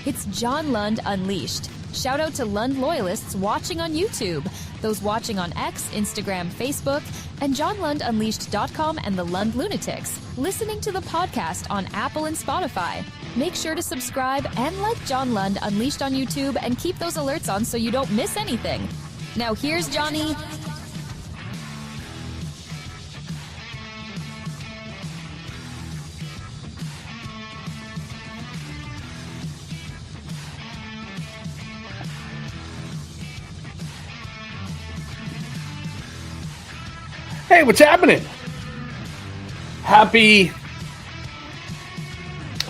It's John Lund Unleashed. Shout out to Lund loyalists watching on YouTube, those watching on X, Instagram, Facebook, and JohnLundUnleashed.com and the Lund Lunatics, listening to the podcast on Apple and Spotify. Make sure to subscribe and like John Lund Unleashed on YouTube and keep those alerts on so you don't miss anything. Now here's Johnny. Hey, what's happening? Happy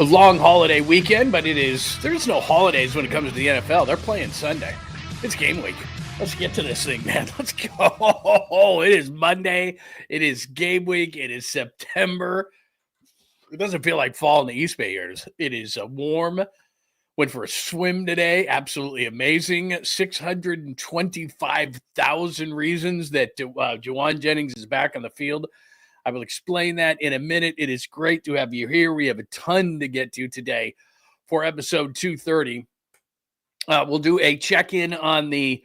long holiday weekend, but there's no holidays when it comes to the NFL. They're playing Sunday. It's game week. Let's get to this thing, man. Let's go. It is Monday. It is game week. It is September. It doesn't feel like fall in the East Bay here. It is warm. Went for a swim today. Absolutely amazing. 625,000 reasons that Jauan Jennings is back on the field. I will explain that in a minute. It is great to have you here. We have a ton to get to today for episode 230. We'll do a check-in on the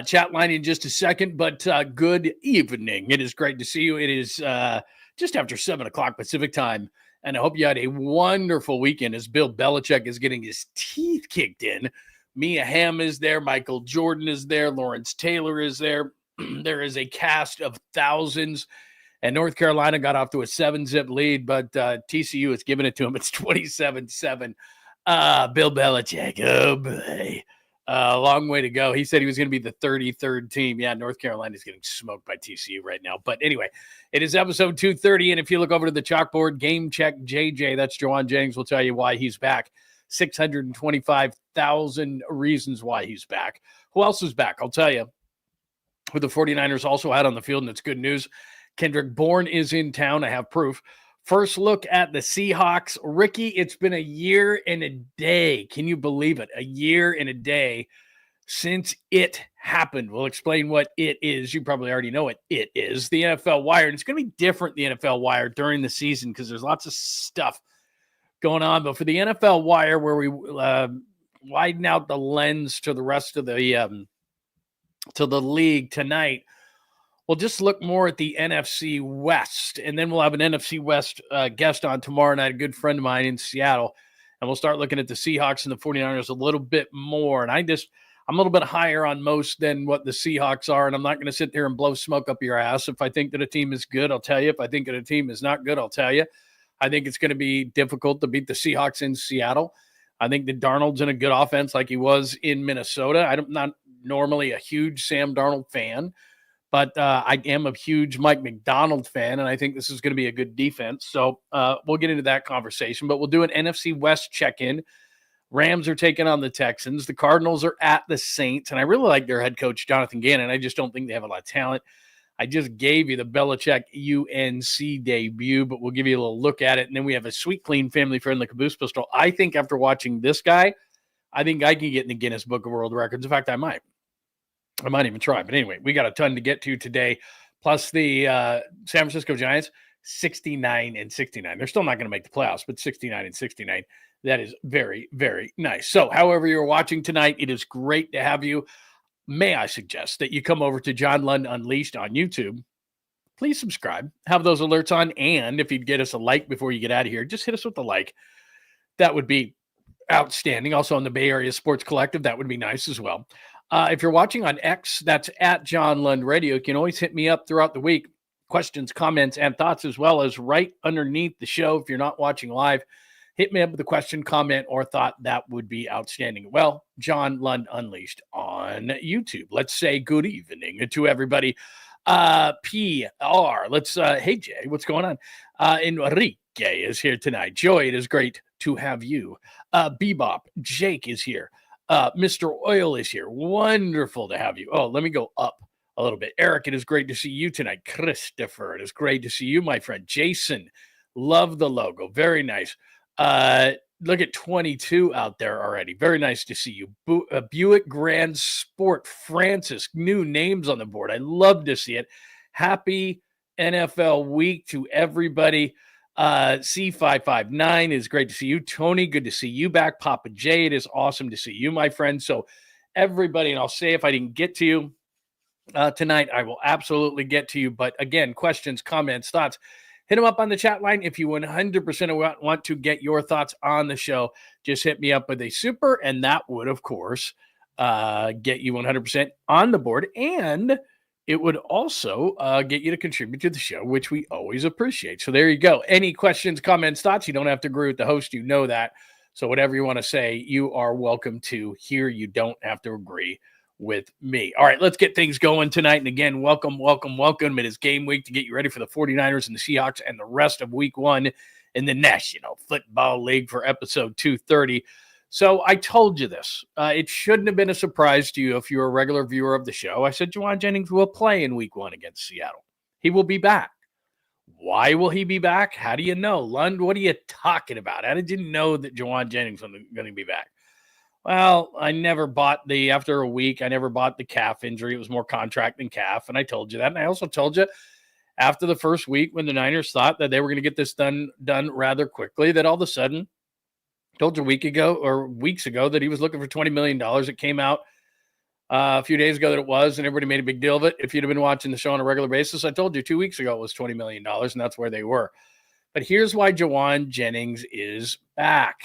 chat line in just a second, but good evening. It is great to see you. It is just after 7 o'clock Pacific time. And I hope you had a wonderful weekend as Bill Belichick is getting his teeth kicked in. Mia Hamm is there. Michael Jordan is there. Lawrence Taylor is there. There is a cast of thousands. And North Carolina got off to a 7-zip lead, but TCU is giving it to him. It's 27-7. Bill Belichick, oh boy. A long way to go. He said he was going to be the 33rd team. Yeah, North Carolina is getting smoked by TCU right now. But anyway, it is episode 230. And if you look over to the chalkboard, Game Check JJ, that's Jauan Jennings, will tell you why he's back. 625,000 reasons why he's back. Who else is back? I'll tell you. Who the 49ers also had on the field, and it's good news. Kendrick Bourne is in town. I have proof. First look at the Seahawks. Ricky, it's been a year and a day. Can you believe it? A year and a day since it happened. We'll explain what it is. You probably already know what it is. The NFL Wire. And it's going to be different, the NFL Wire, during the season because there's lots of stuff going on. But for the NFL Wire, where we widen out the lens to the rest of the league tonight, we'll just look more at the NFC West, and then we'll have an NFC West guest on tomorrow night, a good friend of mine in Seattle, and we'll start looking at the Seahawks and the 49ers a little bit more. And I'm a little bit higher on most than what the Seahawks are, and I'm not going to sit there and blow smoke up your ass. If I think that a team is good, I'll tell you. If I think that a team is not good, I'll tell you. I think it's going to be difficult to beat the Seahawks in Seattle. I think that Darnold's in a good offense like he was in Minnesota. I'm not normally a huge Sam Darnold fan, but I am a huge Mike McDonald fan, and I think this is going to be a good defense. So we'll get into that conversation, but we'll do an NFC West check-in. Rams are taking on the Texans. The Cardinals are at the Saints, and I really like their head coach, Jonathan Gannon. I just don't think they have a lot of talent. I just gave you the Belichick UNC debut, but we'll give you a little look at it, and then we have a sweet, clean, family-friendly Caboose pistol. I think after watching this guy, I think I can get in the Guinness Book of World Records. In fact, I might even try. But anyway, we got a ton to get to today. Plus the San Francisco Giants, 69-69. They're still not going to make the playoffs, but 69-69. That is very, very nice. So however you're watching tonight, it is great to have you. May I suggest that you come over to John Lund Unleashed on YouTube. Please subscribe. Have those alerts on. And if you'd get us a like before you get out of here, just hit us with the like. That would be outstanding. Also on the Bay Area Sports Collective, that would be nice as well. If you're watching on X, that's at John Lund Radio. You can always hit me up throughout the week. Questions, comments, and thoughts, as well as right underneath the show. If you're not watching live, hit me up with a question, comment, or thought. That would be outstanding. Well, John Lund Unleashed on YouTube. Let's say good evening to everybody. PR. Hey, Jay, what's going on? Enrique is here tonight. Joy, it is great to have you. Bebop, Jake is here. Mr. Oil is here. Wonderful to have you. Oh, let me go up a little bit. Eric, it is great to see you tonight. Christopher, it is great to see you, my friend. Jason, love the logo. Very nice. Look at 22 out there already. Very nice to see you. Buick Grand Sport, Francis, new names on the board. I love to see it. Happy NFL week to everybody. C559 is great to see you. Tony, good to see you back. Papa J, it is awesome to see you, my friend. So everybody, and I'll say if I didn't get to you tonight, I will absolutely get to you. But again, questions, comments, thoughts, hit them up on the chat line. If you 100% want to get your thoughts on the show, just hit me up with a super, and that would, of course, get you 100% on the board. And it would also get you to contribute to the show, which we always appreciate. So there you go. Any questions, comments, thoughts? You don't have to agree with the host. You know that. So whatever you want to say, you are welcome to here. You don't have to agree with me. All right, let's get things going tonight. And again, welcome. It is game week to get you ready for the 49ers and the Seahawks and the rest of week one in the National Football League for episode 230. So I told you this. It shouldn't have been a surprise to you if you're a regular viewer of the show. I said Jauan Jennings will play in week one against Seattle. He will be back. Why will he be back? How do you know? Lund, what are you talking about? How did you know that Jauan Jennings was going to be back? Well, after a week, I never bought the calf injury. It was more contract than calf, and I told you that. And I also told you after the first week when the Niners thought that they were going to get this done rather quickly, that all of a sudden, told you weeks ago that he was looking for $20 million. It came out a few days ago that it was, and everybody made a big deal of it. If you'd have been watching the show on a regular basis, I told you 2 weeks ago it was $20 million, and that's where they were. But here's why Jauan Jennings is back.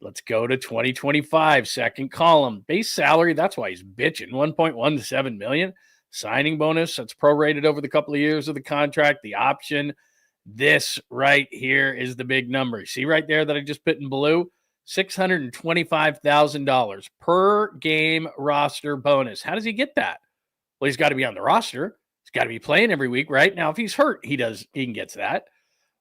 Let's go to 2025, second column. Base salary, that's why he's bitching, $1.17 million. Signing bonus, that's prorated over the couple of years of the contract, the option. This right here is the big number. See right there that I just put in blue? $625,000 per game roster bonus. How does he get that? Well, he's got to be on the roster. He's got to be playing every week, right? Now, if he's hurt, he can get that.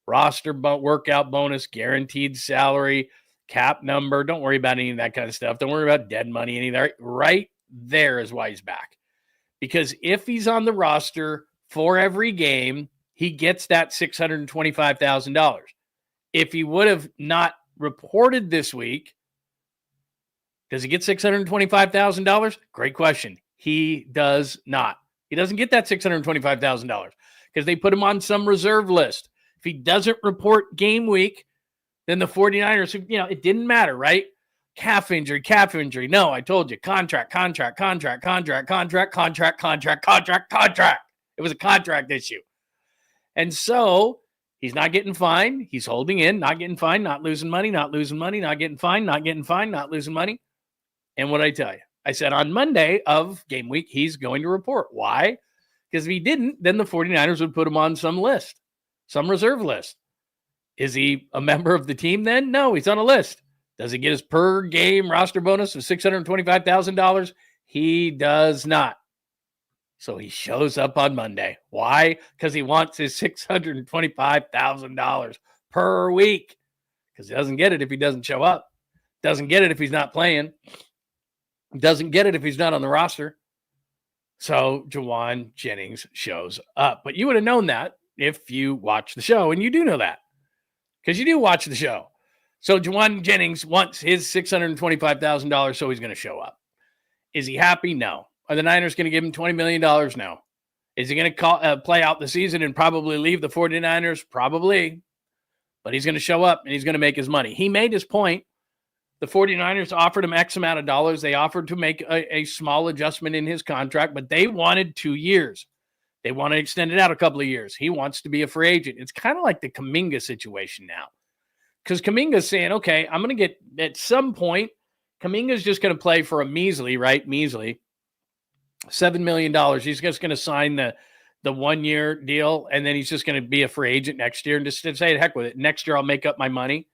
Roster workout bonus, guaranteed salary, cap number. Don't worry about any of that kind of stuff. Don't worry about dead money, any of that. Right there is why he's back. Because if he's on the roster for every game, he gets that $625,000. If he would have not reported this week, does he get $625,000? Great question. He does not. He doesn't get that $625,000 because they put him on some reserve list. If he doesn't report game week, then the 49ers, it didn't matter, right? Calf injury. No, I told you. Contract. It was a contract issue. And so he's not getting fined. He's holding in, not getting fined, not losing money, not getting fined, not losing money. And what did I tell you? I said on Monday of game week, he's going to report. Why? Because if he didn't, then the 49ers would put him on some list, some reserve list. Is he a member of the team then? No, he's on a list. Does he get his per game roster bonus of $625,000? He does not. So he shows up on Monday. Why? Because he wants his $625,000 per week. Because he doesn't get it if he doesn't show up. Doesn't get it if he's not playing. Doesn't get it if he's not on the roster. So Jauan Jennings shows up. But you would have known that if you watch the show. And you do know that. Because you do watch the show. So Jauan Jennings wants his $625,000, so he's going to show up. Is he happy? No. Are the Niners going to give him $20 million? No. Is he going to play out the season and probably leave the 49ers? Probably. But he's going to show up and he's going to make his money. He made his point. The 49ers offered him X amount of dollars. They offered to make a small adjustment in his contract, but they wanted 2 years. They want to extend it out a couple of years. He wants to be a free agent. It's kind of like the Kuminga situation now. Because Kuminga's saying, okay, I'm going to get, at some point, Kuminga's just going to play for a measly $7 million. He's just going to sign the 1 year deal, and then he's just going to be a free agent next year and just say, heck with it. Next year, I'll make up my money.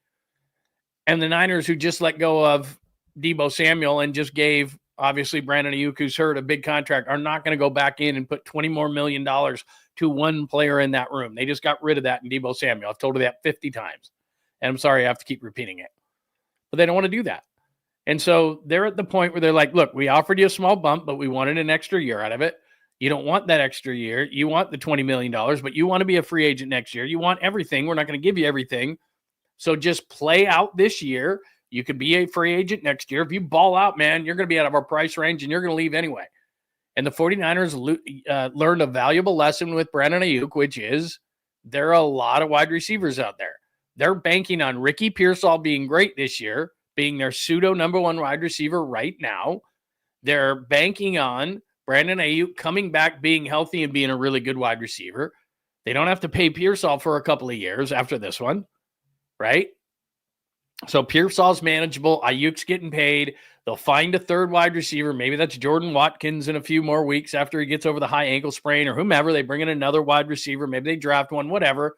And the Niners, who just let go of Deebo Samuel and just gave, obviously, Brandon Ayuk, who's hurt, a big contract, are not going to go back in and put $20 more million to one player in that room. They just got rid of that in Deebo Samuel. I've told you that 50 times. And I'm sorry I have to keep repeating it. But they don't want to do that. And so they're at the point where they're like, look, we offered you a small bump, but we wanted an extra year out of it. You don't want that extra year. You want the $20 million, but you want to be a free agent next year. You want everything. We're not going to give you everything. So just play out this year. You could be a free agent next year. If you ball out, man, you're going to be out of our price range and you're going to leave anyway. And the 49ers learned a valuable lesson with Brandon Ayuk, which is there are a lot of wide receivers out there. They're banking on Ricky Pearsall being great this year, being their pseudo number one wide receiver right now. They're banking on Brandon Ayuk coming back, being healthy, and being a really good wide receiver. They don't have to pay Pearsall for a couple of years after this one, right? So Pearsall's manageable. Ayuk's getting paid. They'll find a third wide receiver. Maybe that's Jordan Watkins in a few more weeks after he gets over the high ankle sprain or whomever. They bring in another wide receiver. Maybe they draft one, whatever.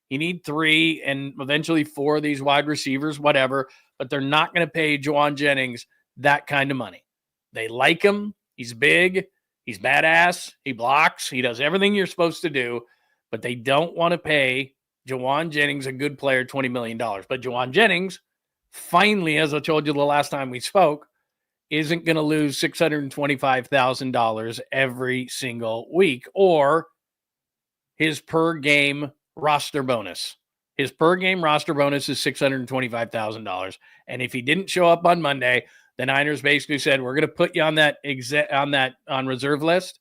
You need 3 and eventually 4 of these wide receivers, whatever. But they're not going to pay Jauan Jennings that kind of money. They like him. He's big. He's badass. He blocks. He does everything you're supposed to do. But they don't want to pay Jauan Jennings, a good player, $20 million. But Jauan Jennings, finally, as I told you the last time we spoke, isn't going to lose $625,000 every single week, or his per game roster bonus. His per game roster bonus is $625,000. And if he didn't show up on Monday, the Niners basically said, we're going to put you on that on reserve list,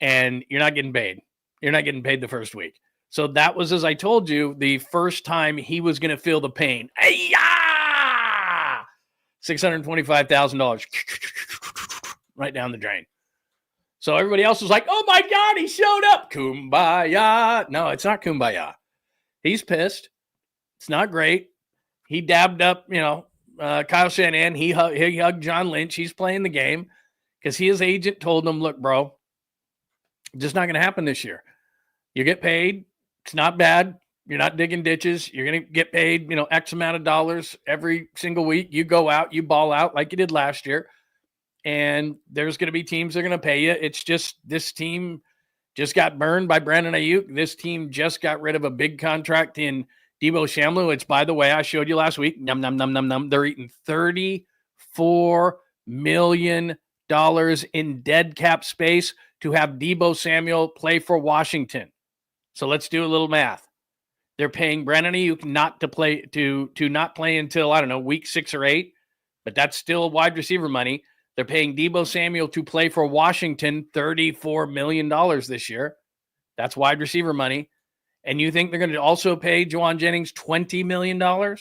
and you're not getting paid. You're not getting paid the first week. So that was, as I told you, the first time he was going to feel the pain. $625,000 right down the drain. So everybody else was like, oh my God, he showed up. Kumbaya. No, it's not kumbaya. He's pissed. It's not great. He dabbed up, Kyle Shanahan. He hugged John Lynch. He's playing the game because his agent told him, look, bro, just not going to happen this year. You get paid. It's not bad. You're not digging ditches. You're going to get paid, X amount of dollars every single week. You go out, you ball out like you did last year. And there's going to be teams that are going to pay you. It's just this team just got burned by Brandon Ayuk. This team just got rid of a big contract in Deebo Samuel, which, by the way, I showed you last week. Num, num, num, num, num. They're eating $34 million in dead cap space to have Deebo Samuel play for Washington. So let's do a little math. They're paying Brandon Ayuk not to play to not play until, I don't know, week 6 or 8, but that's still wide receiver money. They're paying Deebo Samuel to play for Washington $34 million this year. That's wide receiver money. And you think they're going to also pay Jauan Jennings $20 million? Not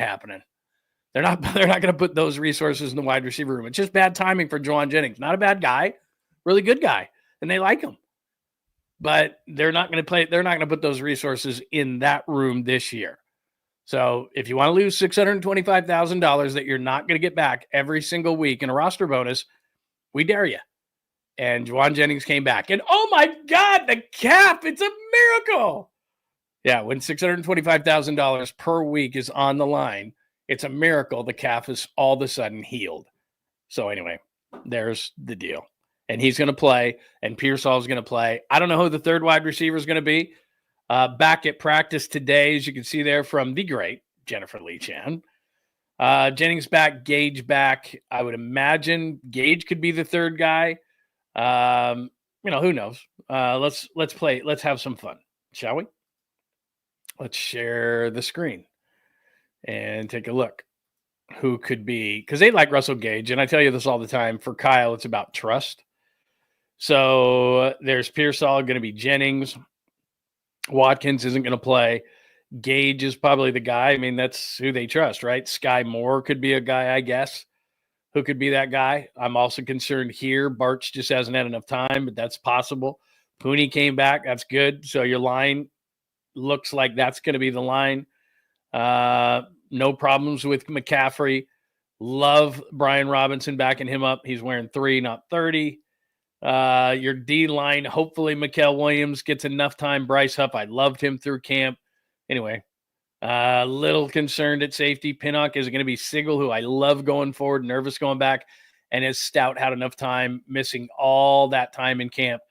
happening. They're not going to put those resources in the wide receiver room. It's just bad timing for Jauan Jennings. Not a bad guy, really good guy, and they like him. But they're not going to put those resources in that room this year. So if you want to lose $625,000 that you're not going to get back every single week in a roster bonus, we dare you. And Jauan Jennings came back. And oh my God, the cap, it's a miracle. Yeah, when $625,000 per week is on the line, it's a miracle the calf is all of a sudden healed. So anyway, there's the deal. And he's going to play, and Pearsall is going to play. I don't know who the third wide receiver is going to be. Back at practice today, as you can see there from the great Jennifer Lee Chan. Jennings back, Gage back. I would imagine Gage could be the third guy. Who knows? Let's play. Let's have some fun, shall we? Let's share the screen and take a look. Who could be, because they like Russell Gage, and I tell you this all the time. For Kyle, it's about trust. So there's Pearsall, going to be Jennings. Watkins isn't going to play. Gage is probably the guy. I mean, that's who they trust, right? Sky Moore could be a guy, I guess, who could be that guy. I'm also concerned here. Barch just hasn't had enough time, but that's possible. Pooney came back. That's good. So your line looks like that's going to be the line. No problems with McCaffrey. Love Brian Robinson backing him up. He's wearing 3, not 30. Your D-line, hopefully Mikael Williams gets enough time. Bryce Huff, I loved him through camp. Anyway, little concerned at safety. Pinnock is going to be Sigel, who I love going forward, nervous going back. And his Stout had enough time, missing all that time in camp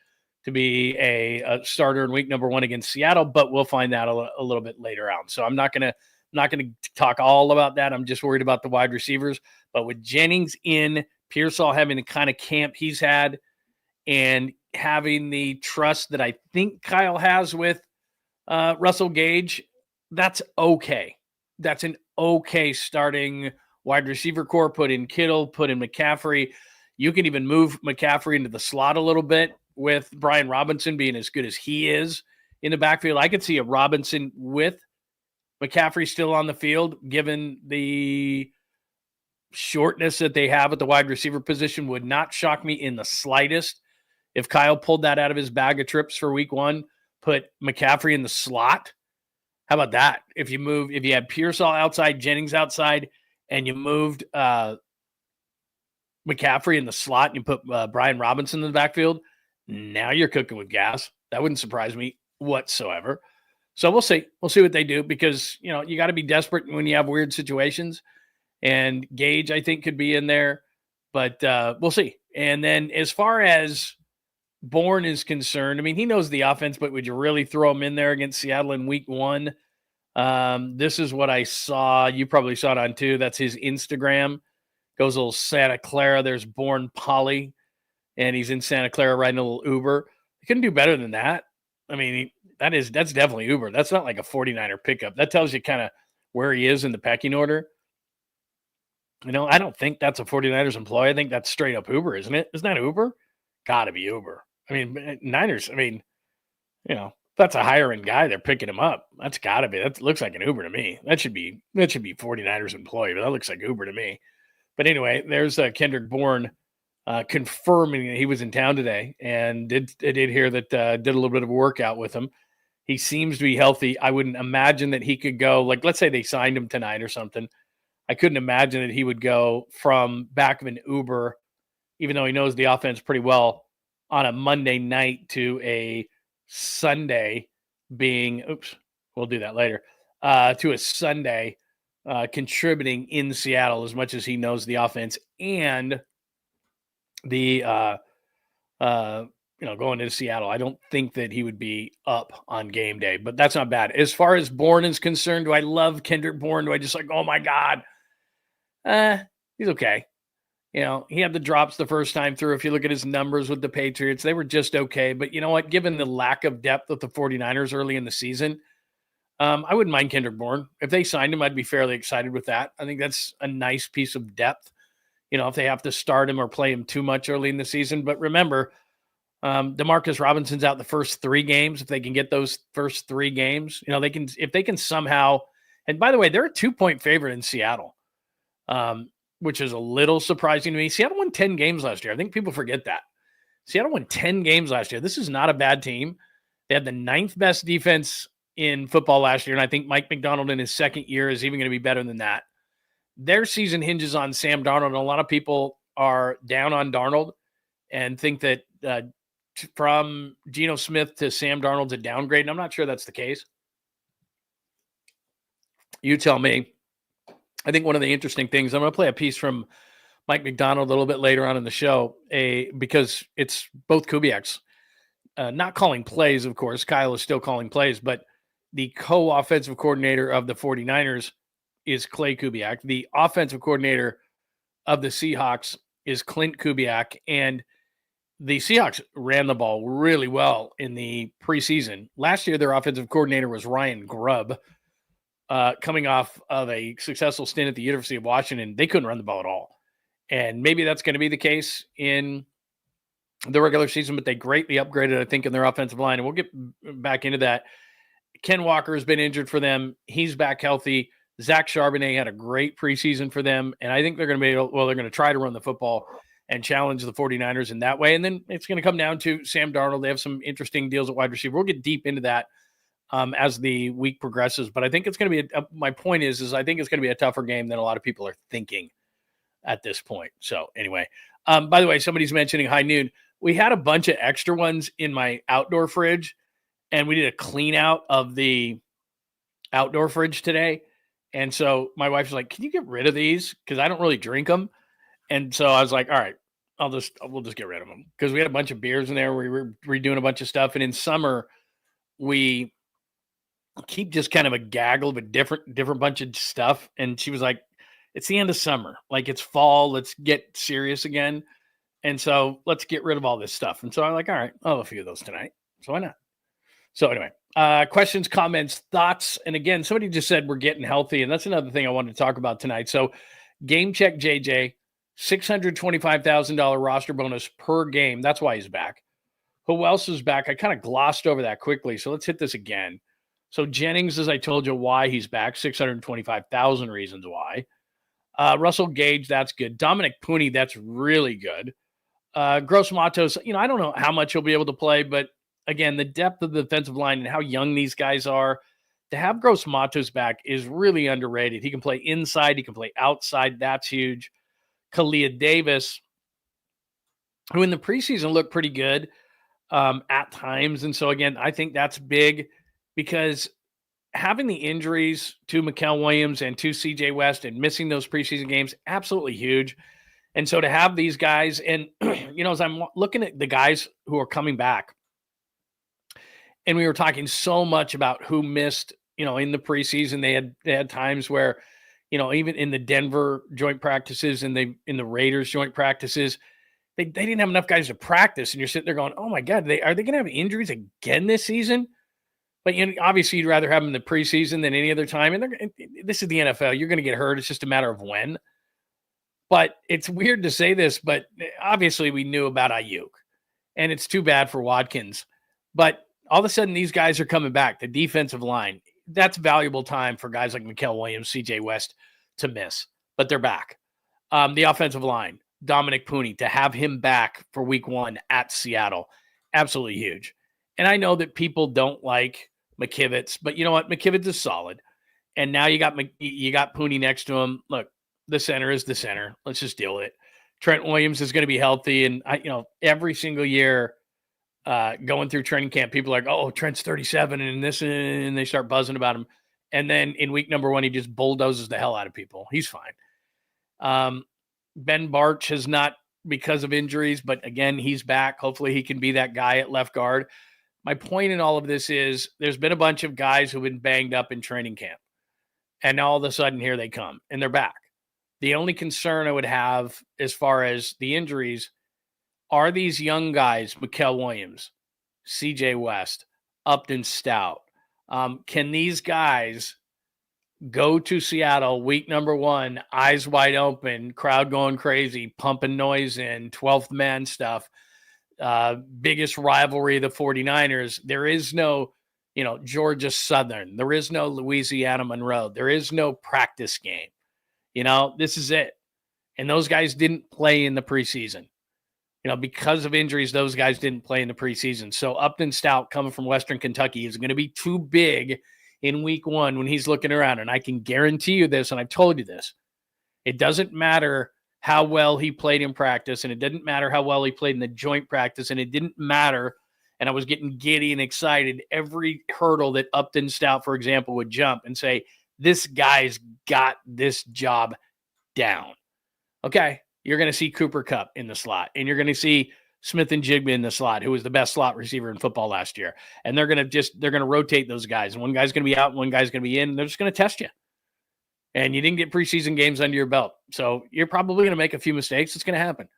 to be a starter in week number 1 against Seattle, but we'll find that a little bit later on. So I'm not going to talk all about that. I'm just worried about the wide receivers. But with Jennings in, Pearsall having the kind of camp he's had, and having the trust that I think Kyle has with Russell Gage, that's okay. That's an okay starting wide receiver core. Put in Kittle, put in McCaffrey. You can even move McCaffrey into the slot a little bit with Brian Robinson being as good as he is in the backfield. I could see a Robinson with McCaffrey still on the field, given the shortness that they have at the wide receiver position. Would not shock me in the slightest if Kyle pulled that out of his bag of tricks for week 1, put McCaffrey in the slot. How about that? If you had Pearsall outside, Jennings outside, and you moved McCaffrey in the slot and you put Brian Robinson in the backfield, now you're cooking with gas. That wouldn't surprise me whatsoever. So we'll see. We'll see what they do because, you got to be desperate when you have weird situations. And Gage, I think, could be in there. But we'll see. And then as far as Bourne is concerned, I mean, he knows the offense, but would you really throw him in there against Seattle in week 1? This is what I saw. You probably saw it on too. That's his Instagram. Goes a little Santa Clara. There's Bourne Polly, and he's in Santa Clara riding a little Uber. He couldn't do better than that. I mean, that's definitely Uber. That's not like a 49er pickup. That tells you kind of where he is in the pecking order. I don't think that's a 49ers employee. I think that's straight up Uber, isn't it? Isn't that Uber? Gotta be Uber. I mean, Niners, if that's a higher end guy, they're picking him up. That's gotta be. That looks like an Uber to me. That should be 49ers employee, but that looks like Uber to me. But anyway, there's Kendrick Bourne confirming that he was in town today, and did hear that did a little bit of a workout with him. He seems to be healthy. I wouldn't imagine that he could go, like, let's say they signed him tonight or something. I couldn't imagine that he would go from back of an Uber, even though he knows the offense pretty well, on a Monday night to a Sunday being, we'll do that later, to a Sunday contributing in Seattle as much as he knows the offense and the, going to Seattle. I don't think that he would be up on game day, but that's not bad. As far as Bourne is concerned, do I love Kendrick Bourne? Do I just oh my God? He's okay. He had the drops the first time through. If you look at his numbers with the Patriots, they were just okay. But you know what? Given the lack of depth of the 49ers early in the season, I wouldn't mind Kendrick Bourne. If they signed him, I'd be fairly excited with that. I think that's a nice piece of depth, if they have to start him or play him too much early in the season. But remember, DeMarcus Robinson's out the first 3 games. If they can get those first 3 games, if they can somehow, and by the way, they're a 2-point favorite in Seattle, which is a little surprising to me. Seattle won 10 games last year. I think people forget that. Seattle won 10 games last year. This is not a bad team. They had the 9th best defense in football last year, and I think Mike McDonald in his second year is even going to be better than that. Their season hinges on Sam Darnold, and a lot of people are down on Darnold and think that from Geno Smith to Sam Darnold's a downgrade, and I'm not sure that's the case. You tell me. I think one of the interesting things, I'm going to play a piece from Mike McDonald a little bit later on in the show, because it's both Kubiaks. Not calling plays, of course. Kyle is still calling plays, but the co-offensive coordinator of the 49ers is Clay Kubiak. The offensive coordinator of the Seahawks is Clint Kubiak, and the Seahawks ran the ball really well in the preseason. Last year, their offensive coordinator was Ryan Grubb, coming off of a successful stint at the University of Washington. They couldn't run the ball at all. And maybe that's going to be the case in the regular season, but they greatly upgraded, I think, in their offensive line. And we'll get back into that. Ken Walker has been injured for them. He's back healthy. Zach Charbonnet had a great preseason for them. And I think they're going to be they're going to try to run the football and challenge the 49ers in that way. And then it's going to come down to Sam Darnold. They have some interesting deals at wide receiver. We'll get deep into that as the week progresses. But I think it's going to be, my point is I think it's going to be a tougher game than a lot of people are thinking at this point. So anyway, by the way, somebody's mentioning high noon. We had a bunch of extra ones in my outdoor fridge, and we did a clean out of the outdoor fridge today. And so my wife's like, can you get rid of these? Because I don't really drink them. And so I was like, all right, we'll just get rid of them. Because we had a bunch of beers in there. We were redoing a bunch of stuff. And in summer, we keep just kind of a gaggle of a different bunch of stuff. And she was like, it's the end of summer. Like, it's fall. Let's get serious again. And so let's get rid of all this stuff. And so I'm like, all right, I'll have a few of those tonight. So why not? So anyway, questions, comments, thoughts. And again, somebody just said we're getting healthy. And that's another thing I wanted to talk about tonight. So Game Check JJ, $625,000 roster bonus per game. That's why he's back. Who else is back? I kind of glossed over that quickly, so let's hit this again. So Jennings, as I told you, why he's back, 625,000 reasons why. Russell Gage, that's good. Dominic Pooney, that's really good. Gross Matos, I don't know how much he'll be able to play, but again, the depth of the defensive line and how young these guys are, to have Gross Matos back is really underrated. He can play inside, he can play outside. That's huge. Kalia Davis, who in the preseason looked pretty good at times. And so, again, I think that's big because having the injuries to Mikael Williams and to CJ West and missing those preseason games, absolutely huge. And so to have these guys, and, as I'm looking at the guys who are coming back, and we were talking so much about who missed, in the preseason, they had times where, even in the Denver joint practices and in the Raiders joint practices, they didn't have enough guys to practice. And you're sitting there going, oh my God, are they going to have injuries again this season? But obviously you'd rather have them in the preseason than any other time. And this is the NFL. You're going to get hurt. It's just a matter of when. But it's weird to say this, but obviously we knew about Ayuk. And it's too bad for Watkins. But all of a sudden these guys are coming back. The defensive line, that's valuable time for guys like Mikael Williams, CJ West to miss. But they're back. The offensive line, Dominic Pooney, to have him back for week 1 at Seattle, absolutely huge. And I know that people don't like McKivitz, but you know what? McKivitz is solid. And now you got Pooney next to him. Look, the center is the center. Let's just deal with it. Trent Williams is going to be healthy. And every single year going through training camp, people are like, oh, Trent's 37 and this, and they start buzzing about him. And then in week number 1, he just bulldozes the hell out of people. He's fine. Ben Barch has not because of injuries, but again, he's back. Hopefully he can be that guy at left guard. My point in all of this is there's been a bunch of guys who've been banged up in training camp. And all of a sudden here they come and they're back. The only concern I would have as far as the injuries are these young guys, Mikael Williams, CJ West, Upton Stout. Can these guys go to Seattle week number 1, eyes wide open, crowd going crazy, pumping noise in, 12th man stuff, biggest rivalry of the 49ers. There is no, Georgia Southern. There is no Louisiana Monroe. There is no practice game. This is it. And those guys didn't play in the preseason. Because of injuries, those guys didn't play in the preseason. So Upton Stout coming from Western Kentucky is going to be too big in week 1 when he's looking around. And I can guarantee you this, and I've told you this. It doesn't matter how well he played in practice, and it didn't matter how well he played in the joint practice, and it didn't matter, and I was getting giddy and excited every hurdle that Upton Stout, for example, would jump and say, this guy's got this job down. Okay, you're going to see Cooper Kupp in the slot, and you're going to see Smith and Jigba in the slot, who was the best slot receiver in football last year. And they're going to rotate those guys. And one guy's going to be out, and one guy's going to be in, and they're just going to test you. And you didn't get preseason games under your belt. So you're probably going to make a few mistakes. It's going to happen.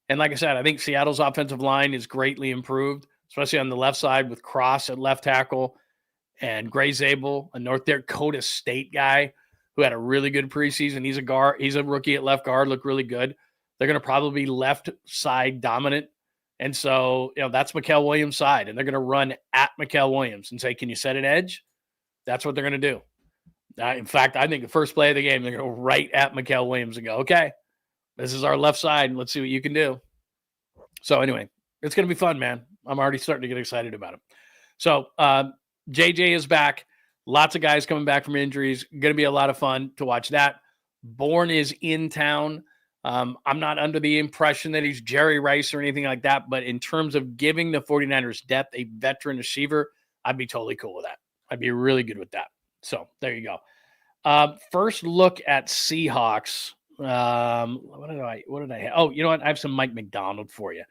And like I said, I think Seattle's offensive line is greatly improved, especially on the left side with Cross at left tackle and Gray Zabel, a North Dakota State guy who had a really good preseason. He's a guard. He's a rookie at left guard, looked really good. They're going to probably be left side dominant. And so, that's Mikael Williams' side. And they're going to run at Mikael Williams and say, can you set an edge? That's what they're going to do. In fact, I think the first play of the game, they're going to go right at Mikael Williams and go, okay, this is our left side. Let's see what you can do. So anyway, it's going to be fun, man. I'm already starting to get excited about it. So JJ is back. Lots of guys coming back from injuries. Going to be a lot of fun to watch that. Bourne is in town. I'm not under the impression that he's Jerry Rice or anything like that, but in terms of giving the 49ers depth, a veteran receiver, I'd be totally cool with that. I'd be really good with that. So there you go. First look at Seahawks. What did I have? Oh, you know what? I have some Mike McDonald for you.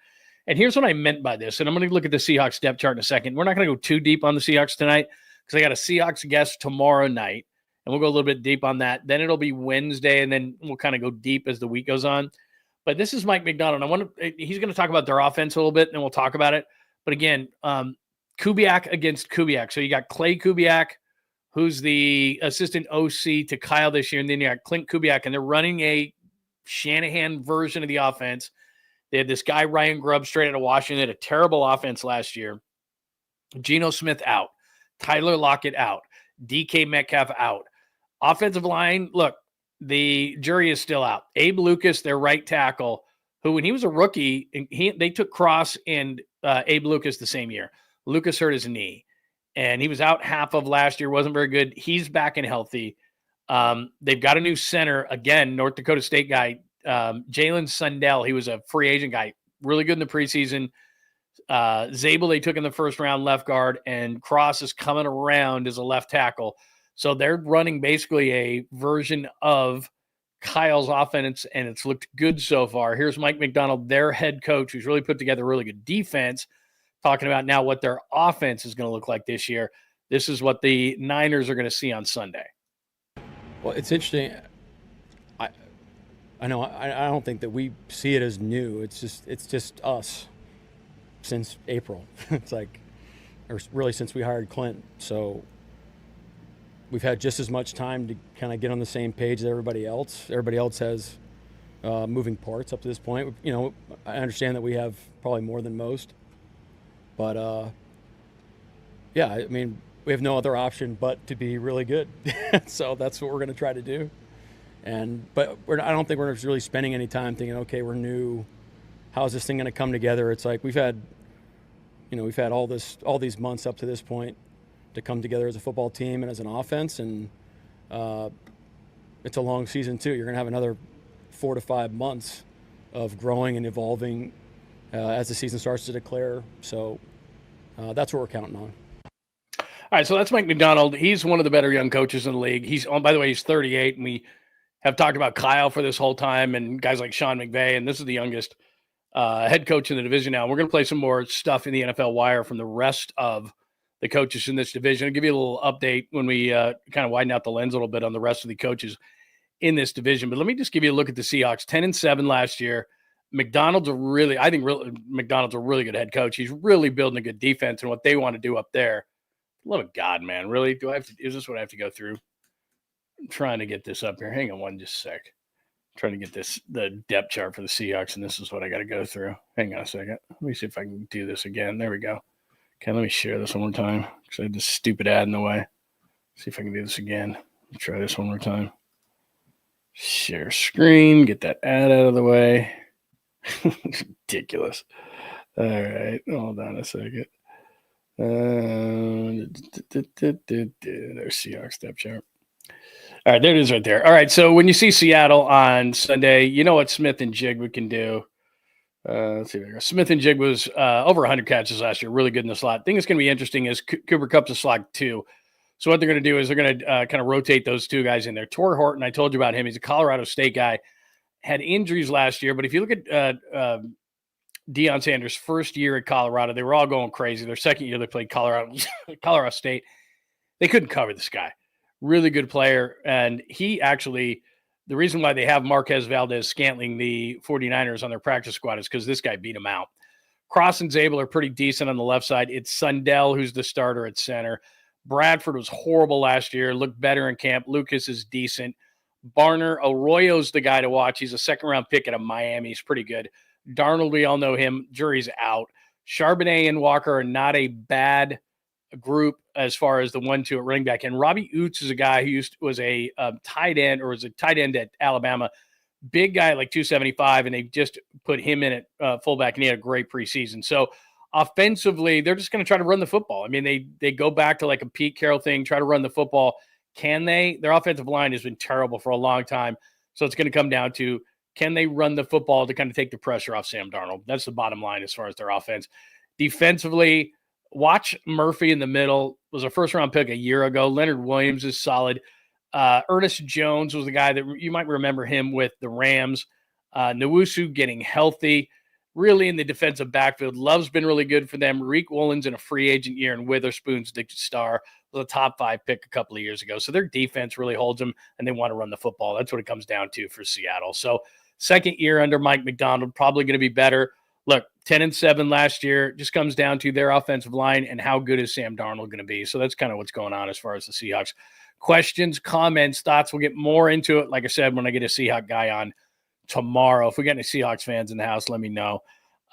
And here's what I meant by this. And I'm going to look at the Seahawks depth chart in a second. We're not going to go too deep on the Seahawks tonight because I got a Seahawks guest tomorrow night. And we'll go a little bit deep on that. Then it'll be Wednesday, and then we'll kind of go deep as the week goes on. But this is Mike McDonald. He's going to talk about their offense a little bit, and we'll talk about it. But again, Kubiak against Kubiak. So you got Clay Kubiak, who's the assistant OC to Kyle this year, and then you got Clint Kubiak, and they're running a Shanahan version of the offense They had this guy, Ryan Grubb, straight out of Washington, had a terrible offense last year. Geno Smith out. Tyler Lockett out. DK Metcalf out. Offensive line, look, the jury is still out. Abe Lucas, their right tackle, who when he was a rookie, they took Cross and Abe Lucas the same year. Lucas hurt his knee, and he was out half of last year, wasn't very good. He's back and healthy. They've got a new center, again, North Dakota State guy, Jalen Sundell. He was a free agent guy, really good in the preseason. Zabel they took in the first round, left guard, and Cross is coming around as a left tackle. So they're running basically a version of Kyle's offense, and it's looked good so far. Here's Mike McDonald, their head coach, who's really put together a really good defense, talking about now what their offense is going to look like this year. This is what the Niners are going to see on Sunday. Well, it's interesting. I know I don't think that we see it as new. It's just us since April. It's like, or really since we hired Clint. So we've had just as much time to kind of get on the same page as everybody else. Everybody else has moving parts up to this point. You know, I understand that we have probably more than most, but yeah, I mean, we have no other option but to be really good. So that's what we're going to try to do. But I don't think we're really spending any time thinking, okay, we're new. How is this thing going to come together? It's like we've had all these months up to this point to come together as a football team and as an offense, and it's a long season too. You're going to have another 4 to 5 months of growing and evolving as the season starts to declare. So that's what we're counting on. All right, so that's Mike McDonald. He's one of the better young coaches in the league. By the way, he's 38, and we have talked about Kyle for this whole time and guys like Sean McVay, and this is the youngest head coach in the division now. We're going to play some more stuff in the NFL Wire from the rest of the coaches in this division. I'll give you a little update when we kind of widen out the lens a little bit on the rest of the coaches in this division. But let me just give you a look at the Seahawks. 10-7 last year. McDonald's a really good head coach. He's really building a good defense, and what they want to do up there. Love of God, man. Really? Is this what I have to go through? I'm trying to get this up here. Hang on one just a sec. I'm trying to get the depth chart for the Seahawks, and this is what I got to go through. Hang on a second. Let me see if I can do this again. There we go. Okay, let me share this one more time because I had this stupid ad in the way. See if I can do this again. Let's try this one more time. Share screen. Get that ad out of the way. It's ridiculous. All right. Hold on a second. There's Seahawks depth chart. All right, there it is right there. All right, so when you see Seattle on Sunday, you know what Smith and Jigba can do. Let's see. Smith and Jigba was over 100 catches last year, really good in the slot. Thing that's going to be interesting is Cooper Kupp's a slot too. So what they're going to do is they're going to kind of rotate those two guys in there. Torrey Horton, I told you about him. He's a Colorado State guy. Had injuries last year, but if you look at Deion Sanders' first year at Colorado, they were all going crazy. Their second year, they played Colorado State. They couldn't cover this guy. Really good player. And he actually, the reason why they have Marquez Valdez-Scantling, the 49ers, on their practice squad is because this guy beat him out. Cross and Zabel are pretty decent on the left side. It's Sundell who's the starter at center. Bradford was horrible last year, looked better in camp. Lucas is decent. BOURNE, Arroyo's the guy to watch. He's a second-round pick out of Miami. He's pretty good. Darnold, we all know him. Jury's out. Charbonnet and Walker are not a bad group as far as the 1-2 at running back. And Robbie Oots is a guy who was a tight end at Alabama. Big guy, like 275, and they just put him in at fullback, and he had a great preseason. So offensively, they're just going to try to run the football. I mean, they go back to like a Pete Carroll thing, try to run the football. Can they? Their offensive line has been terrible for a long time. So it's going to come down to, can they run the football to kind of take the pressure off Sam Darnold? That's the bottom line as far as their offense. Defensively, watch Murphy in the middle. Was a first-round pick a year ago. Leonard Williams is solid. Ernest Jones was the guy that you might remember him with the Rams. Nwosu getting healthy. Really in the defensive backfield. Love's been really good for them. Reek Woolen's in a free agent year, and Witherspoon's the star. Was a top 5 pick a couple of years ago. So their defense really holds them, and they want to run the football. That's what it comes down to for Seattle. So second year under Mike McDonald, probably going to be better. Look, 10-7 last year just comes down to their offensive line and how good is Sam Darnold going to be. So that's kind of what's going on as far as the Seahawks. Questions, comments, thoughts. We'll get more into it, like I said, when I get a Seahawk guy on tomorrow. If we got any Seahawks fans in the house, let me know.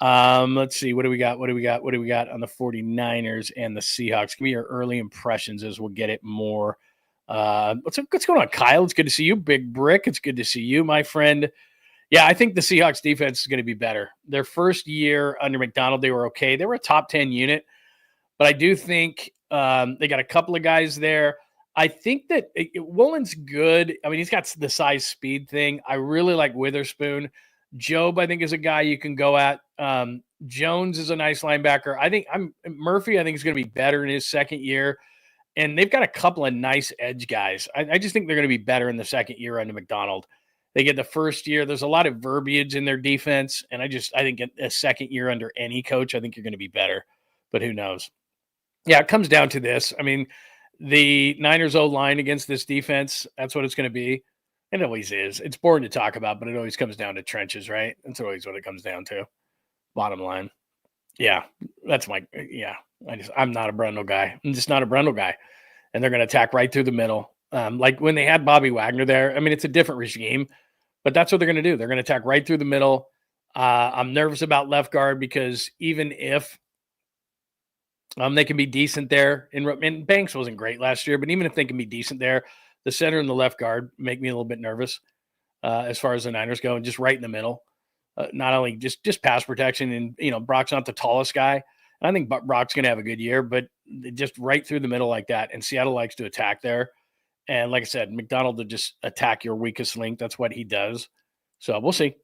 Let's see. What do we got on the 49ers and the Seahawks? Give me your early impressions as we'll get it more. What's going on, Kyle? It's good to see you, Big Brick. It's good to see you, my friend. Yeah, I think the Seahawks defense is going to be better. Their first year under McDonald, they were okay. They were a top 10 unit, but I do think they got a couple of guys there. I think that Woolen's good. I mean, he's got the size speed thing. I really like Witherspoon. Job, I think, is a guy you can go at. Jones is a nice linebacker. Murphy, I think, is going to be better in his second year. And they've got a couple of nice edge guys. I just think they're going to be better in the second year under McDonald. They get the first year. There's a lot of verbiage in their defense. And I think a second year under any coach, I think you're going to be better. But who knows? Yeah, it comes down to this. I mean, the Niners O-line against this defense, that's what it's going to be. It always is. It's boring to talk about, but it always comes down to trenches, right? That's always what it comes down to. Bottom line. Yeah, I'm not a Brundle guy. I'm just not a Brundle guy. And they're going to attack right through the middle. Like when they had Bobby Wagner there, I mean, it's a different regime, but that's what they're going to do. They're going to attack right through the middle. I'm nervous about left guard because even if they can be decent there, and Banks wasn't great last year, but even if they can be decent there, the center and the left guard make me a little bit nervous as far as the Niners go, and just right in the middle. Not only just pass protection, and Brock's not the tallest guy. And I think Brock's going to have a good year, but just right through the middle like that. And Seattle likes to attack there. And like I said, McDonald will just attack your weakest link. That's what he does. So we'll see.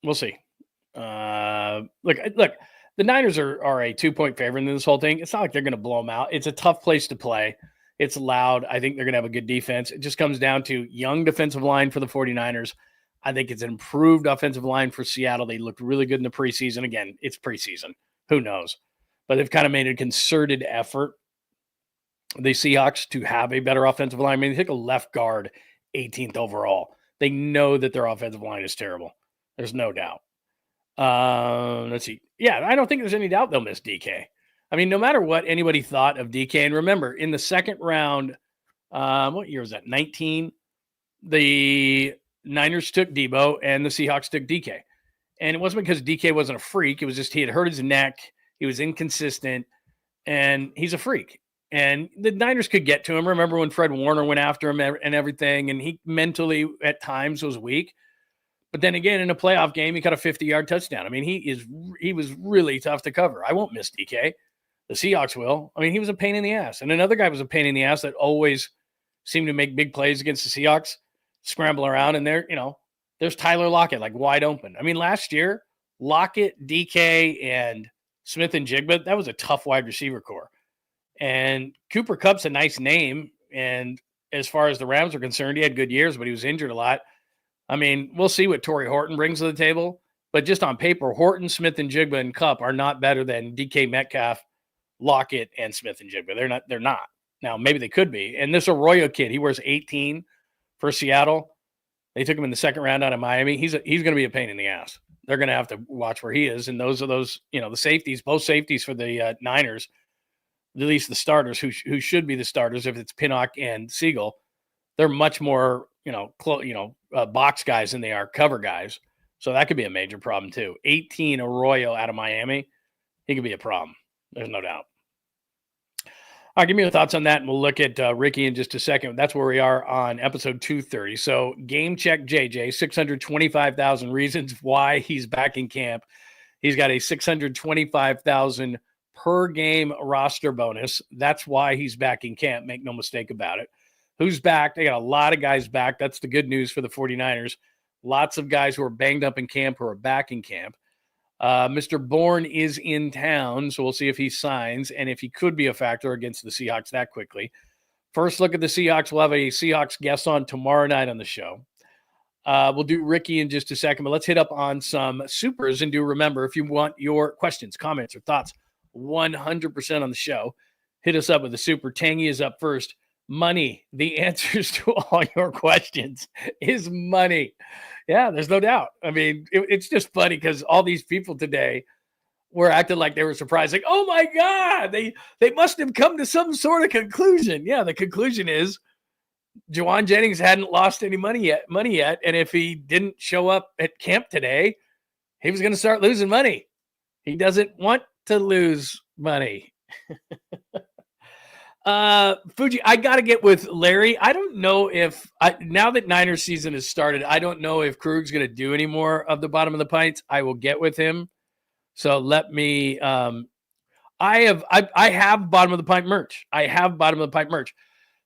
Look, the Niners are a 2-point favorite in this whole thing. It's not like they're going to blow them out. It's a tough place to play. It's loud. I think they're going to have a good defense. It just comes down to young defensive line for the 49ers. I think it's an improved offensive line for Seattle. They looked really good in the preseason. Again, it's preseason. Who knows? But they've kind of made a concerted effort, the Seahawks, to have a better offensive line. I mean, they take a left guard 18th overall. They know that their offensive line is terrible. There's no doubt. Let's see. Yeah, I don't think there's any doubt they'll miss DK. I mean, no matter what anybody thought of DK, and remember, in the second round, what year was that? 19. The Niners took Debo and the Seahawks took DK. And it wasn't because DK wasn't a freak. It was just he had hurt his neck. He was inconsistent, and he's a freak. And the Niners could get to him. Remember when Fred Warner went after him and everything, and he mentally at times was weak. But then again, in a playoff game, he got a 50-yard touchdown. I mean, he was really tough to cover. I won't miss DK. The Seahawks will. I mean, he was a pain in the ass. And another guy was a pain in the ass that always seemed to make big plays against the Seahawks, scramble around, and there's Tyler Lockett, like wide open. I mean, last year, Lockett, DK, and Smith and Jigba, that was a tough wide receiver core. And Cooper Kupp's a nice name. And as far as the Rams are concerned, he had good years, but he was injured a lot. I mean, we'll see what Torrey Horton brings to the table. But just on paper, Horton, Smith and Jigba, and Kupp are not better than DK Metcalf, Lockett, and Smith and Jigba. They're not. Now, maybe they could be. And this Arroyo kid, he wears 18 for Seattle. They took him in the second round out of Miami. He's going to be a pain in the ass. They're going to have to watch where he is. And those are the safeties, both safeties for the Niners, at least the starters who should be the starters if it's Pinnock and Siegel. They're much more, box guys than they are cover guys. So that could be a major problem too. 18 Arroyo out of Miami, he could be a problem. There's no doubt. All right, give me your thoughts on that, and we'll look at Ricky in just a second. That's where we are on episode 230. So Game Check JJ, 625,000 reasons why he's back in camp. He's got a 625,000 per game roster bonus. That's why he's back in camp. Make no mistake about it. Who's back? They got a lot of guys back. That's the good news for the 49ers. Lots of guys who are banged up in camp who are back in camp. Mr. BOURNE is in town, so we'll see if he signs and if he could be a factor against the Seahawks that quickly. First look at the Seahawks. We'll have a Seahawks guest on tomorrow night on the show. We'll do Ricky in just a second, but let's hit up on some supers. And do remember, if you want your questions, comments, or thoughts 100% on the show, hit us up with the super. Tangy is up first. Money. The answers to all your questions is money. Yeah, there's no doubt. I mean, it's just funny because all these people today were acting like they were surprised. Like, oh my God, they must have come to some sort of conclusion. Yeah, the conclusion is Jauan Jennings hadn't lost any money yet. And if he didn't show up at camp today, he was going to start losing money. He doesn't want to lose money. Fuji, I got to get with Larry. I don't know if now that Niners season has started, I don't know if Krug's going to do any more of the bottom of the pints. I will get with him. So let me, I have bottom of the pint merch.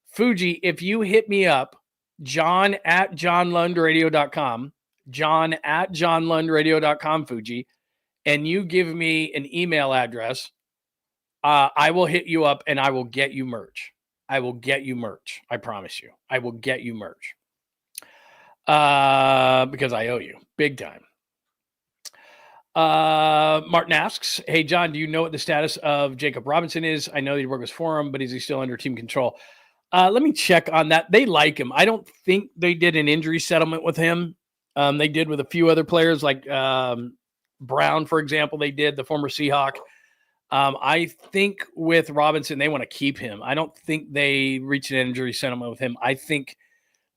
Fuji, if you hit me up, John at johnlundradio.com, John at johnlundradio.com, Fuji, and you give me an email address, I will hit you up and I will get you merch. I promise you. I will get you merch. Because I owe you big time. Martin asks, hey, John, do you know what the status of Jacob Robinson is? I know he works for him, but is he still under team control? Let me check on that. They like him. I don't think they did an injury settlement with him. They did with a few other players like Brown, for example. They did, the former Seahawk. I think with Robinson, they want to keep him. I don't think they reached an injury settlement with him. I think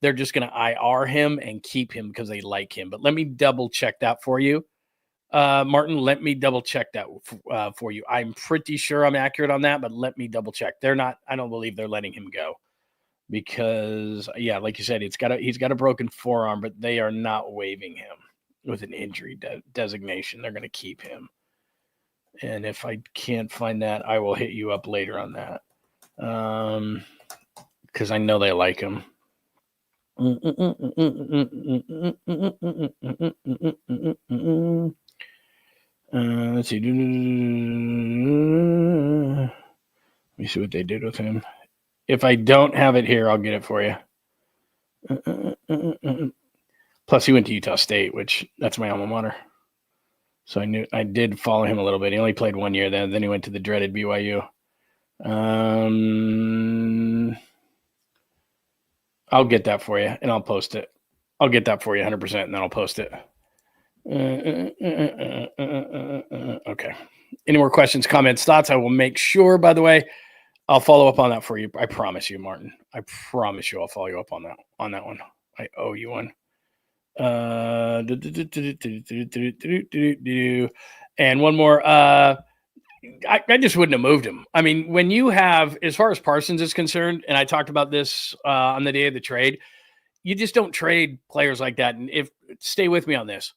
they're just going to IR him and keep him because they like him. But let me double check that for you. Martin, let me double check that for you. I'm pretty sure I'm accurate on that, but let me double check. I don't believe they're letting him go because, yeah, like you said, he's got a broken forearm, but they are not waiving him with an injury designation. They're going to keep him. And if I can't find that, I will hit you up later on that. Because I know they like him. Let's see. Let me see what they did with him. If I don't have it here, I'll get it for you. Plus, he went to Utah State, which that's my alma mater. So I did follow him a little bit. He only played 1 year then he went to the dreaded BYU. I'll get that for you, and I'll post it. I'll get that for you 100%, and then I'll post it. Okay. Any more questions, comments, thoughts? I will make sure, by the way, I'll follow up on that for you. I promise you, Martin. I promise you I'll follow you up on that one. I owe you one. And one more. I just wouldn't have moved him. I mean, when you have, as far as Parsons is concerned, and I talked about this on the day of the trade, you just don't trade players like that. And stay with me on this.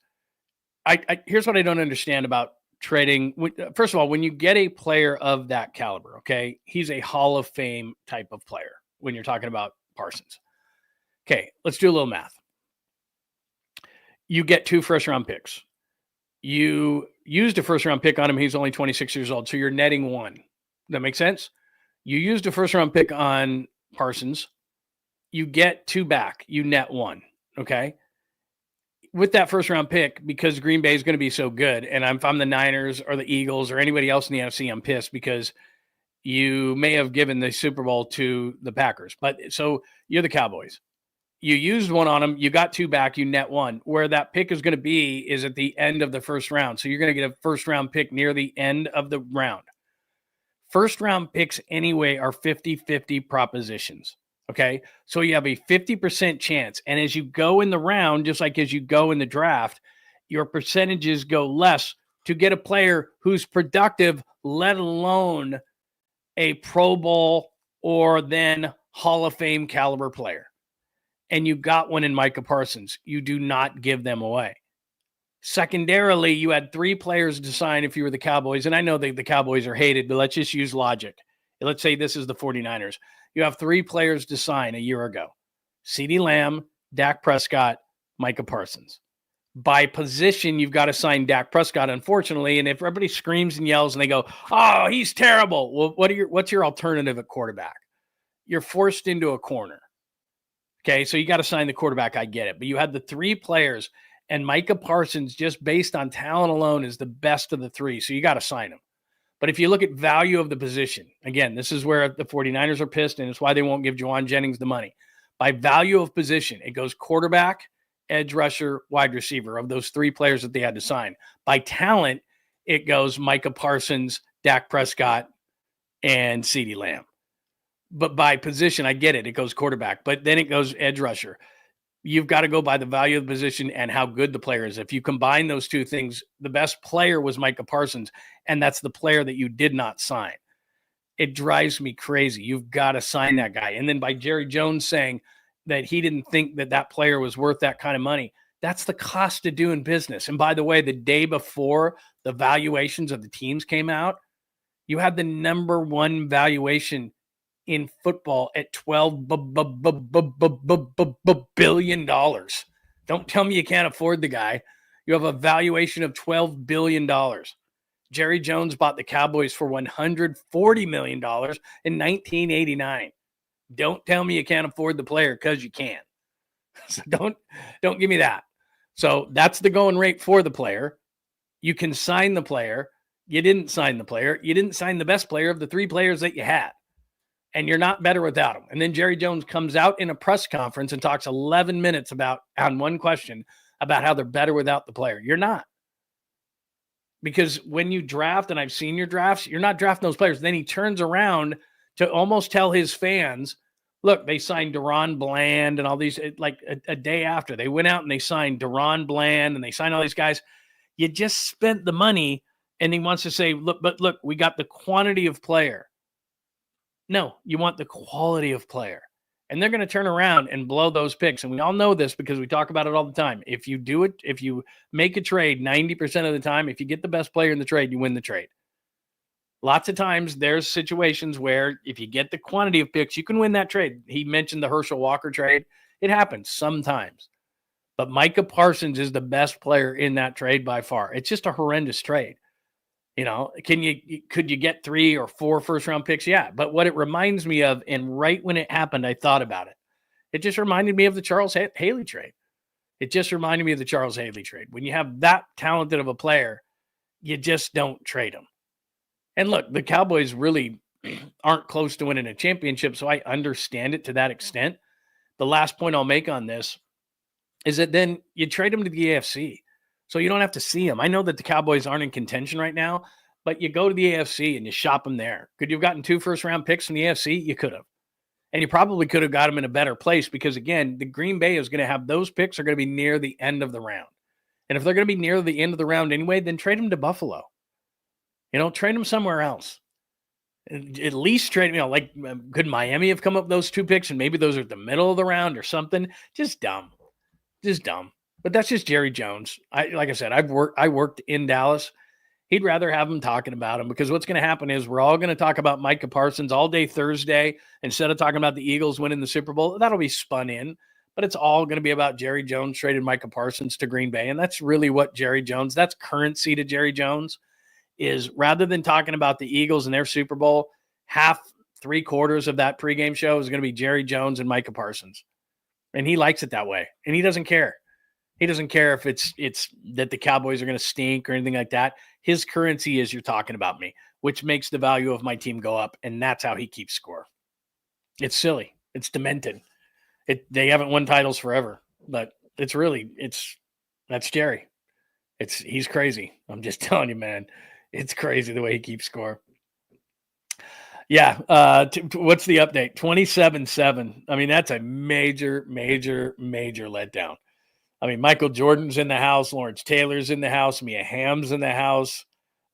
Here's what I don't understand about trading. First of all, when you get a player of that caliber, okay, he's a Hall of Fame type of player when you're talking about Parsons. Okay, let's do a little math. You get 2 first-round picks. You used a first-round pick on him. He's only 26 years old, so you're netting 1. That makes sense? You used a first-round pick on Parsons. You get 2 back. You net 1, okay? With that first-round pick, because Green Bay is going to be so good, and if I'm the Niners or the Eagles or anybody else in the NFC, I'm pissed because you may have given the Super Bowl to the Packers. But so you're the Cowboys. You used 1 on them. You got 2 back. You net 1. Where that pick is going to be is at the end of the first round. So you're going to get a first-round pick near the end of the round. First-round picks anyway are 50-50 propositions, okay? So you have a 50% chance. And as you go in the round, just like as you go in the draft, your percentages go less to get a player who's productive, let alone a Pro Bowl or then Hall of Fame caliber player. And you got one in Micah Parsons. You do not give them away. Secondarily, you had 3 players to sign if you were the Cowboys. And I know the Cowboys are hated, but let's just use logic. Let's say this is the 49ers. You have 3 players to sign a year ago. CeeDee Lamb, Dak Prescott, Micah Parsons. By position, you've got to sign Dak Prescott, unfortunately. And if everybody screams and yells and they go, oh, he's terrible. Well, what's your alternative at quarterback? You're forced into a corner. Okay, so you got to sign the quarterback. I get it. But you had the 3 players, and Micah Parsons, just based on talent alone, is the best of the 3. So you got to sign him. But if you look at value of the position, again, this is where the 49ers are pissed, and it's why they won't give Jauan Jennings the money. By value of position, it goes quarterback, edge rusher, wide receiver of those 3 players that they had to sign. By talent, it goes Micah Parsons, Dak Prescott, and CeeDee Lamb. But by position, I get it. It goes quarterback, but then it goes edge rusher. You've got to go by the value of the position and how good the player is. If you combine those two things, the best player was Micah Parsons, and that's the player that you did not sign. It drives me crazy. You've got to sign that guy. And then by Jerry Jones saying that he didn't think that that player was worth that kind of money, that's the cost of doing business. And by the way, the day before the valuations of the teams came out, you had the number one valuation in football at $12 billion. Don't tell me you can't afford the guy. You have a valuation of $12 billion. Jerry Jones bought the Cowboys for $140 million in 1989. Don't tell me you can't afford the player, because you can. So don't give me that. So that's the going rate for the player. You can sign the player. You didn't sign the player. You didn't sign the best player of the three players that you had. And you're not better without him. And then Jerry Jones comes out in a press conference and talks 11 minutes on one question about how they're better without the player. You're not. Because when you draft, and I've seen your drafts, you're not drafting those players. Then he turns around to almost tell his fans, look, they signed Deron Bland and all these, like a day after. They went out and they signed Deron Bland and they signed all these guys. You just spent the money, and he wants to say, look, we got the quantity of player. No, you want the quality of player. And they're going to turn around and blow those picks. And we all know this because we talk about it all the time. If you do it, if you make a trade 90% of the time, if you get the best player in the trade, you win the trade. Lots of times there's situations where if you get the quantity of picks, you can win that trade. He mentioned the Herschel Walker trade. It happens sometimes. But Micah Parsons is the best player in that trade by far. It's just a horrendous trade. You know, could you get 3 or 4 first-round picks? Yeah, but what it reminds me of, and right when it happened, I thought about it. It just reminded me of the Charles Haley trade. It just reminded me of the Charles Haley trade. When you have that talented of a player, you just don't trade him. And look, the Cowboys really aren't close to winning a championship, so I understand it to that extent. The last point I'll make on this is that then you trade him to the AFC. So you don't have to see them. I know that the Cowboys aren't in contention right now, but you go to the AFC and you shop them there. Could you have gotten 2 first-round picks from the AFC? You could have. And you probably could have got them in a better place because, again, the Green Bay is going to have those picks are going to be near the end of the round. And if they're going to be near the end of the round anyway, then trade them to Buffalo. You know, trade them somewhere else. At least trade, like could Miami have come up with those 2 picks and maybe those are the middle of the round or something? Just dumb. Just dumb. But that's just Jerry Jones. Like I said, I worked in Dallas. He'd rather have him talking about him because what's going to happen is we're all going to talk about Micah Parsons all day Thursday instead of talking about the Eagles winning the Super Bowl. That'll be spun in, but it's all going to be about Jerry Jones traded Micah Parsons to Green Bay. And that's really what Jerry Jones, that's currency to Jerry Jones, is rather than talking about the Eagles and their Super Bowl, 3/4 of that pregame show is going to be Jerry Jones and Micah Parsons. And he likes it that way. And he doesn't care. He doesn't care if it's that the Cowboys are going to stink or anything like that. His currency is you're talking about me, which makes the value of my team go up, and that's how he keeps score. It's silly. It's demented. They haven't won titles forever, but that's Jerry. He's crazy. I'm just telling you, man. It's crazy the way he keeps score. Yeah. What's the update? 27-7. I mean, that's a major, major, major letdown. I mean, Michael Jordan's in the house. Lawrence Taylor's in the house. Mia Hamm's in the house.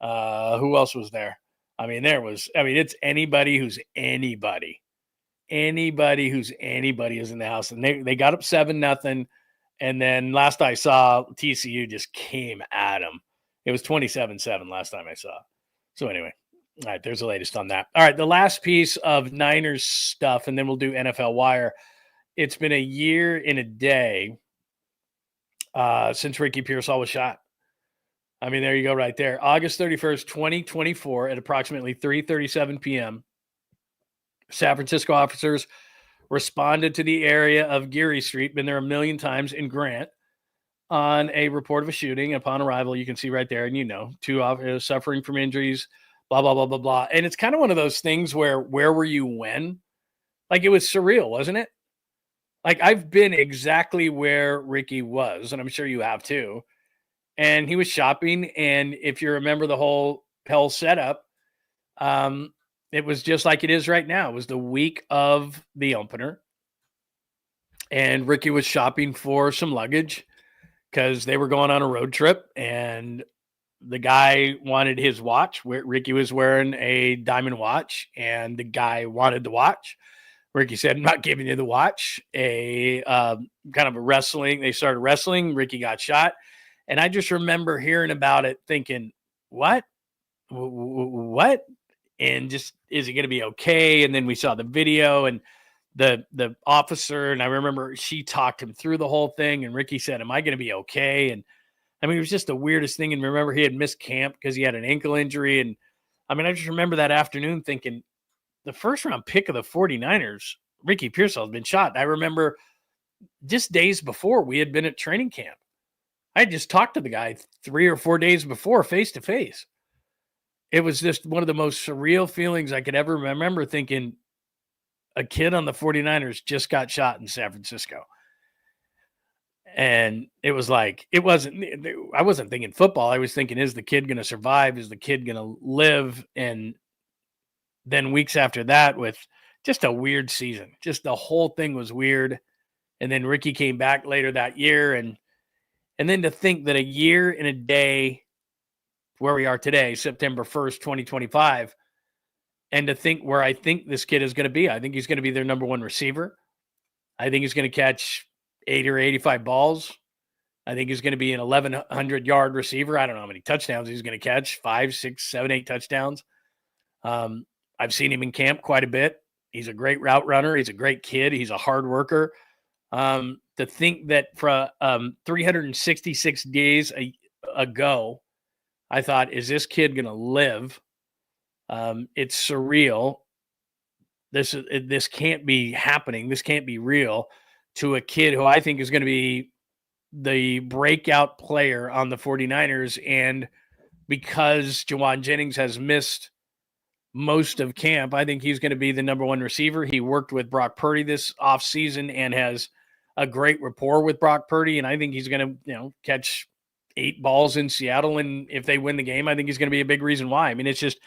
Who else was there? I mean, it's anybody who's anybody. Anybody who's anybody is in the house. And they got up 7-0. And then last I saw, TCU just came at them. It was 27-7 last time I saw. So anyway, all right, there's the latest on that. All right, the last piece of Niners stuff, and then we'll do NFL Wire. It's been a year and a day since Ricky Pearsall was shot. I mean, there you go right there. August 31st, 2024 at approximately 3:37 p.m., San Francisco officers responded to the area of Geary Street, been there a million times, in Grant, on a report of a shooting. Upon arrival, you can see right there, and 2 officers suffering from injuries, blah, blah, blah, blah, blah. And it's kind of one of those things where were you when? Like, it was surreal, wasn't it? Like, I've been exactly where Ricky was, and I'm sure you have too. And he was shopping, and if you remember the whole Pell setup, it was just like it is right now. It was the week of the opener. And Ricky was shopping for some luggage because they were going on a road trip, and the guy wanted his watch. Ricky was wearing a diamond watch, and the guy wanted the watch. Ricky said, "I'm not giving you the watch." Kind of a wrestling. They started wrestling. Ricky got shot. And I just remember hearing about it thinking, what? What? And just, is he going to be okay? And then we saw the video and the officer, and I remember she talked him through the whole thing. And Ricky said, "Am I going to be okay?" And I mean, it was just the weirdest thing. And remember, he had missed camp because he had an ankle injury. And I mean, I just remember that afternoon thinking, the first round pick of the 49ers, Ricky Pearsall, has been shot. And I remember just days before, we had been at training camp. I had just talked to the guy 3 or 4 days before, face to face. It was just one of the most surreal feelings I could ever remember, thinking a kid on the 49ers just got shot in San Francisco. And it was like, I wasn't thinking football. I was thinking, is the kid going to survive? Is the kid going to live? And then weeks after that, with just a weird season, just the whole thing was weird. And then Ricky came back later that year. And then to think that a year and a day where we are today, September 1st, 2025, and to think where I think this kid is going to be. I think he's going to be their number one receiver. I think he's going to catch 80 or 85 balls. I think he's going to be an 1,100-yard receiver. I don't know how many touchdowns he's going to catch, 5, 6, 7, 8 touchdowns. I've seen him in camp quite a bit. He's a great route runner. He's a great kid. He's a hard worker. To think that for 366 days ago, I thought, is this kid going to live? It's surreal. This can't be happening. This can't be real, to a kid who I think is going to be the breakout player on the 49ers. And because Jauan Jennings has missed most of camp, I think he's going to be the number one receiver. He worked with Brock Purdy this offseason and has a great rapport with Brock Purdy. And I think he's going to, catch 8 balls in Seattle. And if they win the game, I think he's going to be a big reason why. I mean, it's just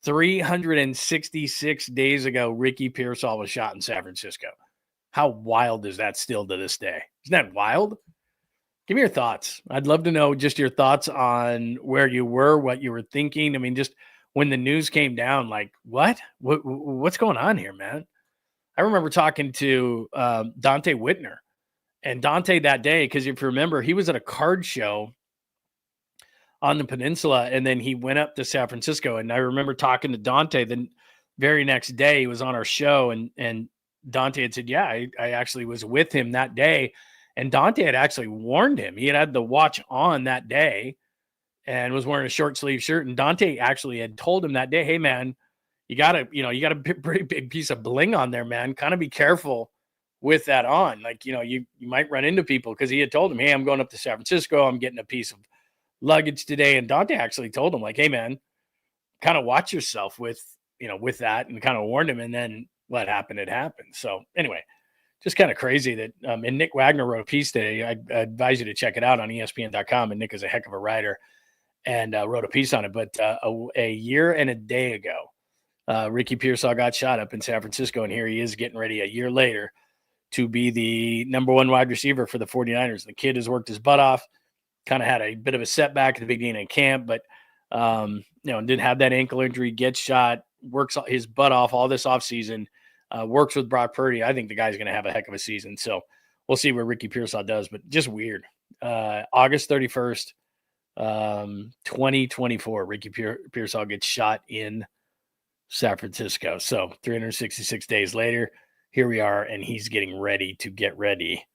366 days ago, Ricky Pearsall was shot in San Francisco. How wild is that still to this day? Isn't that wild? Give me your thoughts. I'd love to know just your thoughts on where you were, what you were thinking. I mean, just when the news came down, like, what's going on here, man? I remember talking to Dante Whitner, and Dante that day, because if you remember, he was at a card show on the peninsula, and then he went up to San Francisco. And I remember talking to Dante the very next day. He was on our show, and Dante had said, yeah, I actually was with him that day. And Dante had actually warned him. He had the watch on that day and was wearing a short sleeve shirt. And Dante actually had told him that day, hey man, you got a pretty big piece of bling on there, man. Kind of be careful with that on. Like, you might run into people, because he had told him, hey, I'm going up to San Francisco. I'm getting a piece of luggage today. And Dante actually told him, like, hey man, kind of watch yourself with that, and kind of warned him. And then what happened, it happened. So anyway, just kind of crazy that, and Nick Wagner wrote a piece today. I advise you to check it out on ESPN.com. And Nick is a heck of a writer, and wrote a piece on it. But a year and a day ago, Ricky Pearsall got shot up in San Francisco. And here he is getting ready a year later to be the number one wide receiver for the 49ers. The kid has worked his butt off, kind of had a bit of a setback at the beginning of camp, but, didn't have that ankle injury, gets shot, works his butt off all this offseason, works with Brock Purdy. I think the guy's going to have a heck of a season. So we'll see what Ricky Pearsall does, but just weird. August 31st, 2024, Ricky Pearsall gets shot in San Francisco. So 366 days later, here we are, and he's getting ready to get ready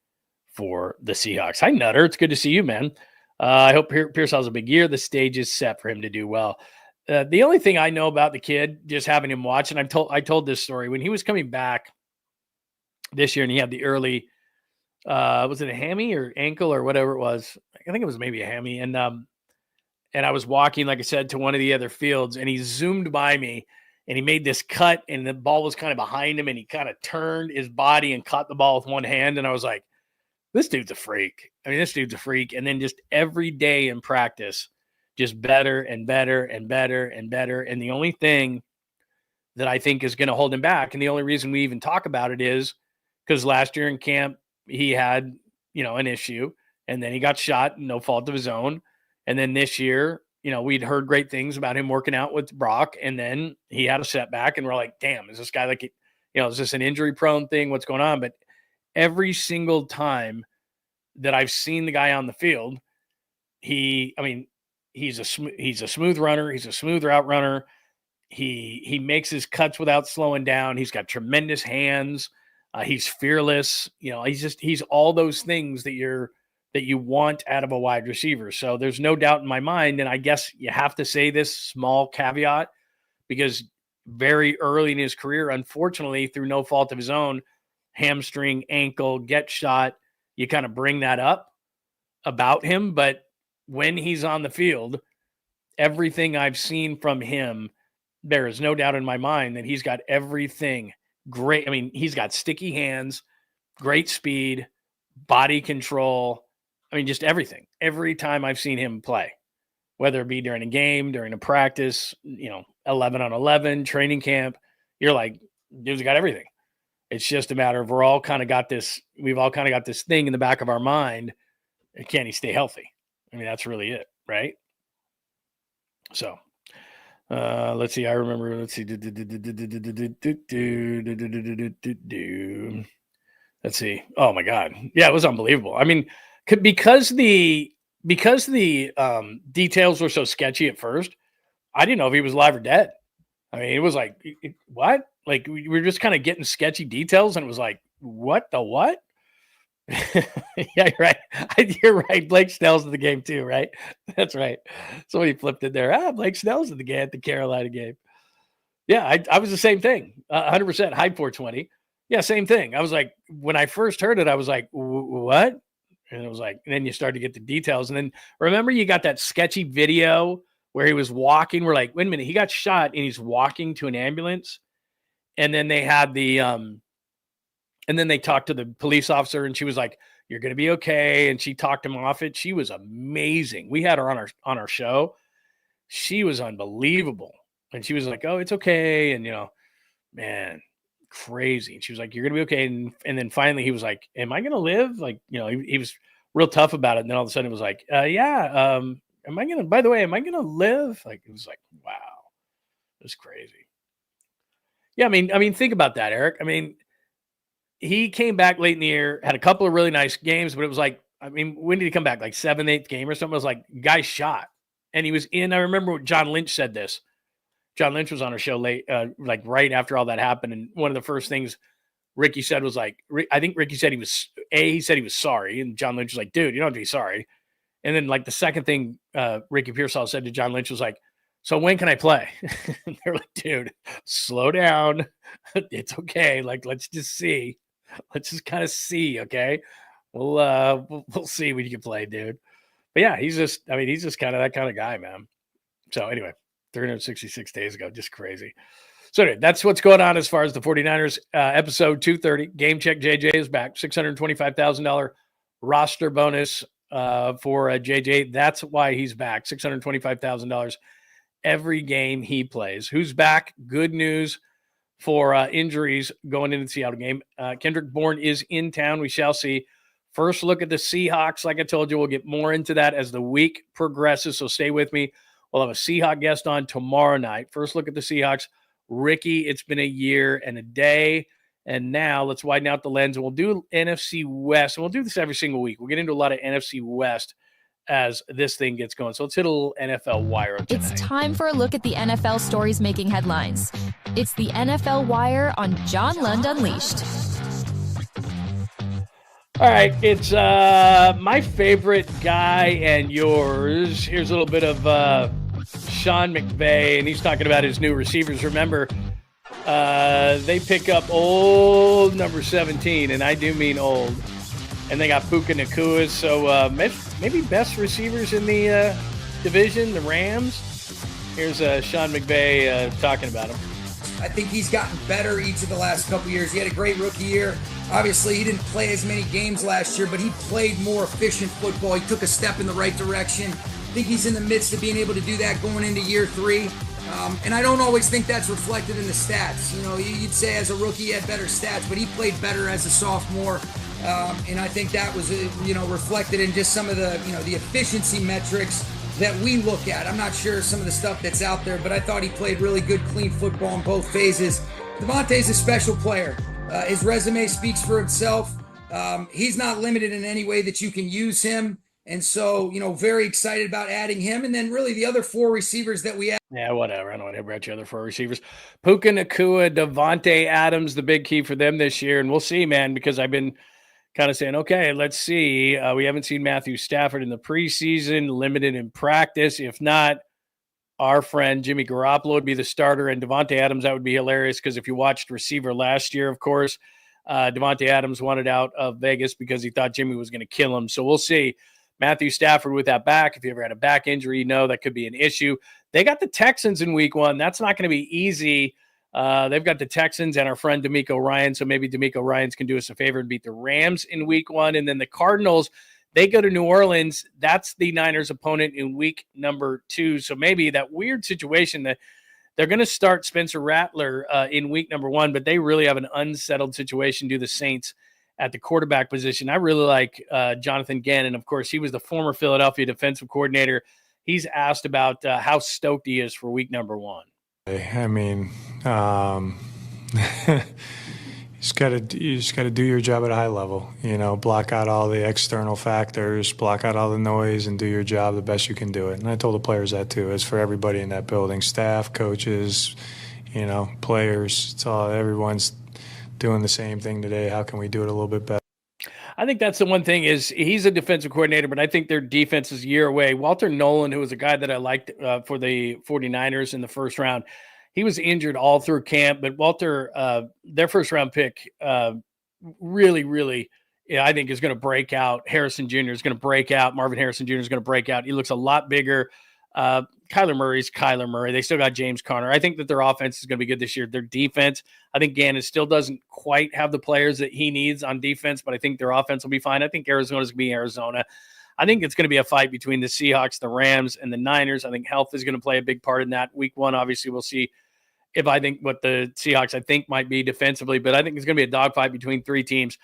for the Seahawks. Hi, Nutter. It's good to see you, man. I hope Pearsall has a big year. The stage is set for him to do well. The only thing I know about the kid, just having him watch, and I told this story when he was coming back this year, and he had the early, was it a hammy or ankle or whatever it was? I think it was maybe a hammy. And I was walking, like I said, to one of the other fields, and he zoomed by me, and he made this cut, and the ball was kind of behind him, and he kind of turned his body and caught the ball with one hand. And I was like, this dude's a freak. I mean, this dude's a freak. And then just every day in practice, just better and better and better and better. And the only thing that I think is going to hold him back. And the only reason we even talk about it is because last year in camp, he had, an issue, and then he got shot, no fault of his own. And then this year, we'd heard great things about him working out with Brock, and then he had a setback, and we're like, damn, is this guy like, is this an injury prone thing? What's going on? But every single time that I've seen the guy on the field, he's a smooth runner. He's a smooth route runner. He makes his cuts without slowing down. He's got tremendous hands. He's fearless. He's all those things that you want out of a wide receiver. So there's no doubt in my mind. And I guess you have to say this small caveat, because very early in his career, unfortunately, through no fault of his own, hamstring, ankle, get shot, you kind of bring that up about him. But when he's on the field, everything I've seen from him, there is no doubt in my mind that he's got everything great. He's got sticky hands, great speed, body control. Just everything. Every time I've seen him play, whether it be during a game, during a practice, 11 on 11, training camp, you're like, dude's got everything. It's just a matter of we've all kind of got this thing in the back of our mind. Can he stay healthy? That's really it, right? So let's see. I remember, let's see. Let's see. Oh my God. Yeah, it was unbelievable. Because the details were so sketchy at first, I didn't know if he was alive or dead. It was like, what? Like, we were just kind of getting sketchy details, and it was like, what the what? Yeah, you're right. You're right. Blake Snell's in the game too, right? That's right. Somebody flipped it there. Blake Snell's in the game at the Carolina game. Yeah, I was the same thing. 100% high 420. Yeah, same thing. I was like, when I first heard it, I was like, what? And it was like, and then you start to get the details. And then remember, you got that sketchy video where he was walking. We're like, wait a minute, he got shot and he's walking to an ambulance. And then they had and then they talked to the police officer, and she was like, you're going to be okay. And she talked him off it. She was amazing. We had her on our show. She was unbelievable. And she was like, oh, it's okay. And, man, crazy. And she was like, you're going to be okay. And then finally he was like, am I going to live? Like, he was real tough about it. And then all of a sudden it was like, yeah. Am I going to live? Like, it was like, wow, it was crazy. Yeah. Think about that, Eric. He came back late in the year, had a couple of really nice games, but it was like, when did he come back? Like 7th, 8th game or something? It was like, guy shot. And he was in, I remember what John Lynch said this. John Lynch was on our show late, like right after all that happened. And one of the first things Ricky said was like, I think Ricky said he said he was sorry. And John Lynch was like, dude, you don't have to be sorry. And then like the second thing Ricky Pearsall said to John Lynch was like, so when can I play? And they're like, dude, slow down. It's okay. Like, let's just see. Let's just kind of see. Okay. We'll see when you can play, dude. But yeah, he's just kind of that kind of guy, man. So anyway, 366 days ago, just crazy. So anyway, that's what's going on as far as the 49ers. Episode 230, Game Check JJ is back. $625,000 roster bonus for JJ. That's why he's back. $625,000 every game he plays. Who's back? Good news for injuries going into the Seattle game. Kendrick Bourne is in town. We shall see. First look at the Seahawks. Like I told you, we'll get more into that as the week progresses, so stay with me. We'll have a Seahawk guest on tomorrow night. First look at the Seahawks. Ricky, it's been a year and a day, and now let's widen out the lens, and we'll do NFC West, and we'll do this every single week. We'll get into a lot of NFC West as this thing gets going. So let's hit a little NFL Wire tonight. It's time for a look at the NFL stories making headlines. It's the NFL Wire on John Lund Unleashed. All right, it's my favorite guy and yours. Here's a little bit of Sean McVay, and he's talking about his new receivers. Remember, they pick up old number 17, and I do mean old. And they got Puka Nacua, so maybe best receivers in the division, the Rams. Here's Sean McVay talking about him. I think he's gotten better each of the last couple years. He had a great rookie year. Obviously, he didn't play as many games last year, but he played more efficient football. He took a step in the right direction. I think he's in the midst of being able to do that going into year 3. And I don't always think that's reflected in the stats. You know, you'd say as a rookie he had better stats, but he played better as a sophomore. And I think that was, reflected in just some of the, the efficiency metrics that we look at. I'm not sure some of the stuff that's out there, but I thought he played really good, clean football in both phases. Devontae's a special player. His resume speaks for itself. He's not limited in any way that you can use him. And so, very excited about adding him. And then really the other 4 receivers that we have. Yeah, whatever. I don't want to about your other 4 receivers. Puka Nacua, Devontae Adams, the big key for them this year. And we'll see, man, because I've been kind of saying, okay, let's see. We haven't seen Matthew Stafford in the preseason, limited in practice. If not, our friend Jimmy Garoppolo would be the starter, and Devontae Adams, that would be hilarious because if you watched receiver last year, of course, Devontae Adams wanted out of Vegas because he thought Jimmy was going to kill him. So we'll see. Matthew Stafford with that back. If you ever had a back injury, that could be an issue. They got the Texans in week 1. That's not going to be easy. They've got the Texans and our friend D'Amico Ryans. So maybe D'Amico Ryans can do us a favor and beat the Rams in week 1. And then the Cardinals, they go to New Orleans. That's the Niners' opponent in week number 2. So maybe that weird situation that they're going to start Spencer Rattler in week number 1, but they really have an unsettled situation due to the Saints at the quarterback position. I really like Jonathan Gannon. Of course, he was the former Philadelphia defensive coordinator. He's asked about how stoked he is for week number 1. I mean, you just gotta do your job at a high level. Block out all the external factors, block out all the noise, and do your job the best you can do it. And I told the players that too. It's for everybody in that building: staff, coaches, players. It's all everyone's doing the same thing today. How can we do it a little bit better? I think that's the one thing is he's a defensive coordinator, but I think their defense is a year away. Walter Nolan, who was a guy that I liked for the 49ers in the first round, he was injured all through camp, but Walter, their first round pick, really, I think is going to break out. Harrison Jr. is going to break out. Marvin Harrison Jr. is going to break out. He looks a lot bigger. Kyler Murray's Kyler Murray. They still got James Conner. I think that their offense is going to be good this year. Their defense, I think Gannon still doesn't quite have the players that he needs on defense, but I think their offense will be fine. I think Arizona's going to be Arizona. I think it's going to be a fight between the Seahawks, the Rams, and the Niners. I think health is going to play a big part in that. Week 1, obviously, we'll see if I think what the Seahawks, I think, might be defensively, but I think it's going to be a dogfight between 3 teams.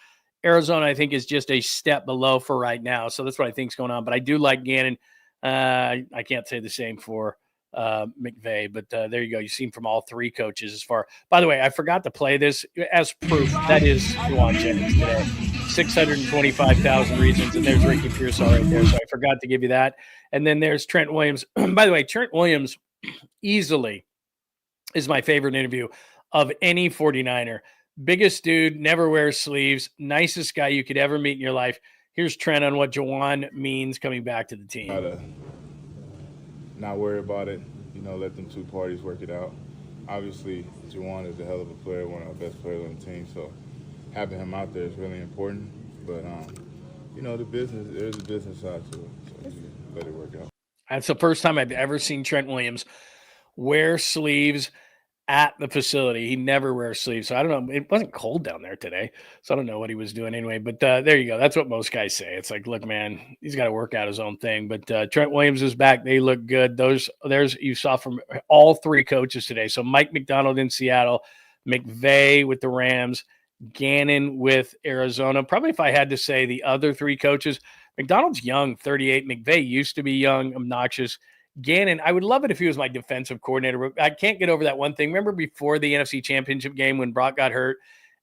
Arizona, I think, is just a step below for right now. So that's what I think is going on. But I do like Gannon. I can't say the same for McVay, but there you go. You've seen from all 3 coaches as far. By the way, I forgot to play this as proof. That is Jauan Jennings today. 625,000 reasons, and there's Ricky Pearsall right there. So I forgot to give you that. And then there's Trent Williams. By the way, Trent Williams easily is my favorite interview of any 49er. Biggest dude, never wears sleeves, nicest guy you could ever meet in your life. Here's Trent on what Jauan means coming back to the team. Try to not worry about it, let them 2 parties work it out. Obviously, Jauan is a hell of a player, one of our best players on the team, so having him out there is really important. But, the business, there's a business side to it, so you let it work out. That's the first time I've ever seen Trent Williams wear sleeves at the facility. He never wears sleeves. So I don't know. It wasn't cold down there today, so I don't know what he was doing anyway. But there you go. That's what most guys say. It's like, look, man, he's got to work out his own thing. But Trent Williams is back. They look good. There's you saw from all 3 coaches today. So Mike McDonald in Seattle, McVay with the Rams, Gannon with Arizona. Probably if I had to say the other 3 coaches, McDonald's young, 38. McVay used to be young, obnoxious. Gannon, I would love it if he was my defensive coordinator, but I can't get over that one thing. Remember before the NFC Championship game when Brock got hurt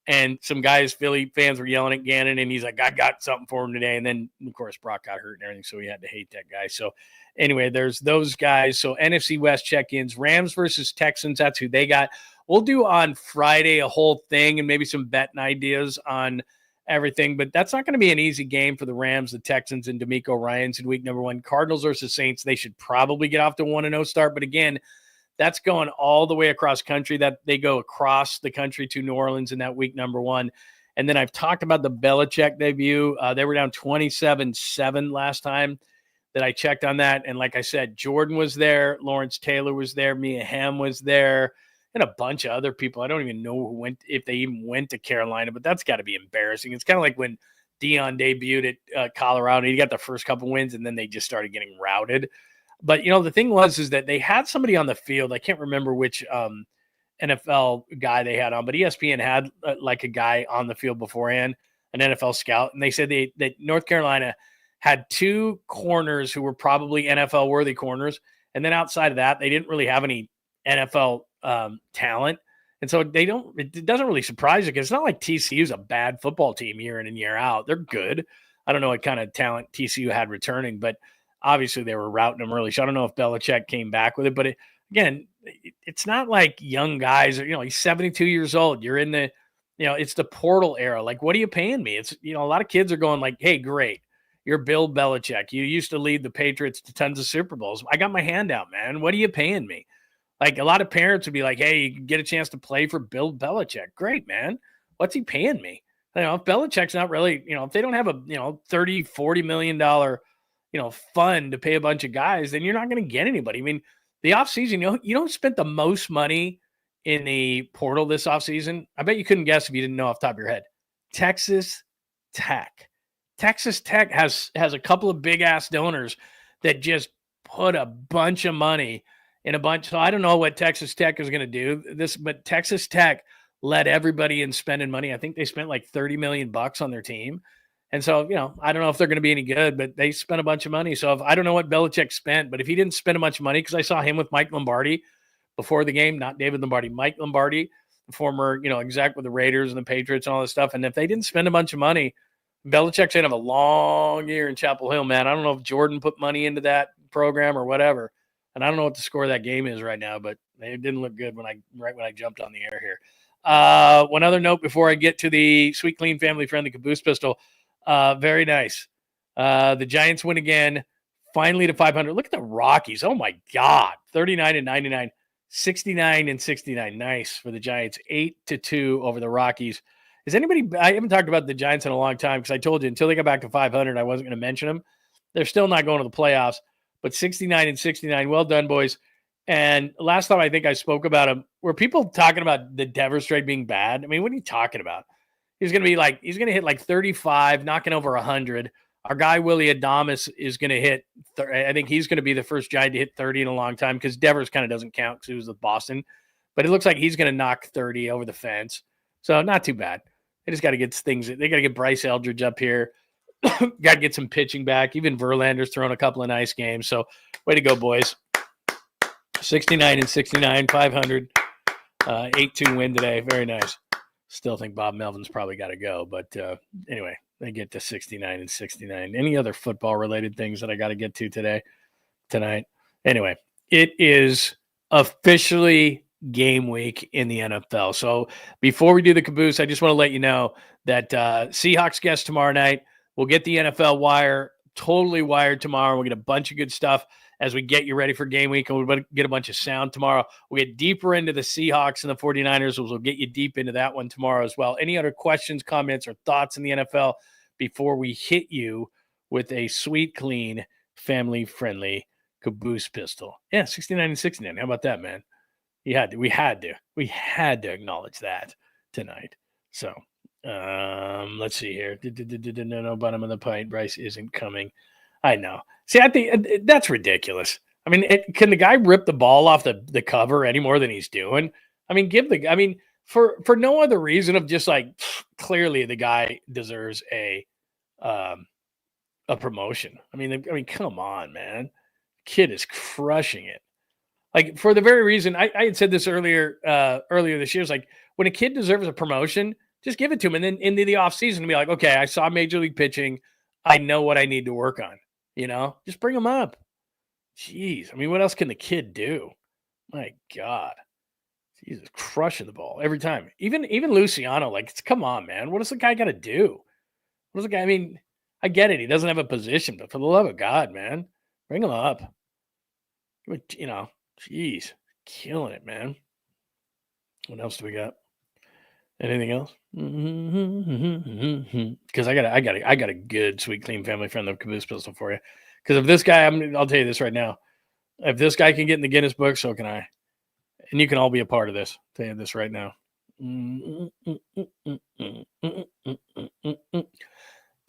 and some guys, Philly fans, were yelling at Gannon, and he's like, I got something for him today. And then, of course, Brock got hurt and everything, so he had to hate that guy. So anyway, there's those guys. So NFC West check-ins, Rams versus Texans, that's who they got. We'll do on Friday a whole thing and maybe some betting ideas on everything, but that's not going to be an easy game for the Rams, the Texans, and D'Amico Ryans in week number 1. Cardinals versus Saints, they should probably get off to 1-0 start, but again, that's going all the way across country. That they go across the country to New Orleans in that week number 1. And then I've talked about the Belichick debut. They were down 27-7 last time that I checked on that, and like I said, Jordan was there, Lawrence Taylor was there, Mia Hamm was there, and a bunch of other people. I don't even know who went, if they even went to Carolina, but that's got to be embarrassing. It's kind of like when Deion debuted at Colorado. He got the first couple wins, and then they just started getting routed. But, the thing is that they had somebody on the field. I can't remember which NFL guy they had on, but ESPN had like a guy on the field beforehand, an NFL scout. And they said that North Carolina had 2 corners who were probably NFL worthy corners. And then outside of that, they didn't really have any NFL talent. And so it doesn't really surprise you because it's not like TCU's a bad football team year in and year out. They're good. I don't know what kind of talent TCU had returning, but obviously they were routing them early. So I don't know if Belichick came back with it, but it's not like young guys. He's 72 years old. You're in the, it's the portal era. Like, what are you paying me? It's, a lot of kids are going like, hey, great. You're Bill Belichick. You used to lead the Patriots to tons of Super Bowls. I got my hand out, man. What are you paying me? Like, a lot of parents would be like, hey, you can get a chance to play for Bill Belichick. Great, man. What's he paying me? If Belichick's not really, if they don't have a, $30, $40 million, fund to pay a bunch of guys, then you're not going to get anybody. I mean, the offseason, you don't spend the most money in the portal this offseason. I bet you couldn't guess if you didn't know off the top of your head. Texas Tech. Texas Tech has a couple of big-ass donors that just put a bunch of money in a bunch. So I don't know what Texas Tech is going to do but Texas Tech led everybody in spending money. I think they spent like $30 million on their team. And so, I don't know if they're going to be any good, but they spent a bunch of money. So I don't know what Belichick spent, but if he didn't spend a bunch of money, because I saw him with Mike Lombardi before the game, not David Lombardi, Mike Lombardi, the former, exec with the Raiders and the Patriots and all this stuff. And if they didn't spend a bunch of money, Belichick's going to have a long year in Chapel Hill, man. I don't know if Jordan put money into that program or whatever. And I don't know what the score of that game is right now, but it didn't look good when I jumped on the air here. One other note before I get to the Sweet Clean Family Friendly Caboose pistol. Very nice. The Giants win again, finally to 500. Look at the Rockies. Oh my God. 39-99, 69-69. Nice for the Giants. 8-2 over the Rockies. I haven't talked about the Giants in a long time because I told you until they got back to 500, I wasn't going to mention them. They're still not going to the playoffs, but 69-69. Well done, boys. And last time I think I spoke about them, were people talking about the Devers trade being bad? I mean, what are you talking about? He's going to hit like 35, knocking over 100. Our guy, Willie Adames, is going to hit, I think he's going to be the first Giant to hit 30 in a long time because Devers kind of doesn't count because he was with Boston. But it looks like he's going to knock 30 over the fence. So not too bad. They just got to get things. They got to get Bryce Eldridge up here. Got to get some pitching back. Even Verlander's thrown a couple of nice games. So way to go, boys. 69-69, 500. 8-2 win today. Very nice. Still think Bob Melvin's probably got to go. But anyway, they get to 69-69. Any other football-related things that I got to get to tonight? Anyway, it is officially game week in the NFL. So before we do the caboose, I just want to let you know that Seahawks guest tomorrow night. We'll get the NFL wire totally wired tomorrow. We'll get a bunch of good stuff as we get you ready for game week, and we'll get a bunch of sound tomorrow. We'll get deeper into the Seahawks and the 49ers. We'll get you deep into that one tomorrow as well. Any other questions, comments, or thoughts in the NFL before we hit you with a sweet, clean, family-friendly Caboose pistol? Yeah, 69-69. How about that, man? We had to acknowledge that tonight. So let's see here. No, bottom of the pint. Bryce isn't coming. I know. See, I think that's ridiculous. I mean, can the guy rip the ball off the cover any more than he's doing? I mean, for no other reason of just like clearly the guy deserves a promotion. I mean, come on, man. Kid is crushing it. Like, for the very reason I had said this earlier this year, it's like when a kid deserves a promotion, just give it to him. And then into the offseason, be like, okay, I saw Major League pitching. I know what I need to work on. Just bring him up. Jeez. I mean, what else can the kid do? My God. Jesus, crushing the ball every time. Even Luciano, come on, man. What does the guy got to do? I mean, I get it. He doesn't have a position, but for the love of God, man, bring him up. Jeez, killing it, man. What else do we got? Anything else? Because I got a good, sweet, clean, family friendly Caboose pistol for you. Because if this guy, I'll tell you this right now. If this guy can get in the Guinness book, so can I. And you can all be a part of this. I'll tell you this right now.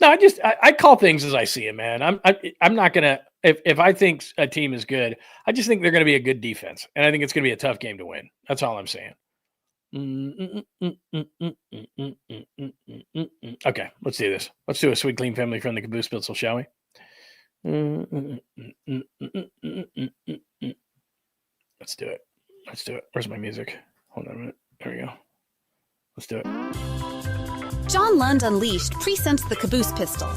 No, I call things as I see it, man. I'm not gonna if I think a team is good, I just think they're gonna be a good defense, and I think it's gonna be a tough game to win. That's all I'm saying. Okay, let's do this. Let's do a sweet, clean family from the Caboose Pearsall, shall we? Let's do it. Let's do it. Where's my music? Hold on a minute. There we go. Let's do it. John Lund Unleashed presents the Caboose pistol.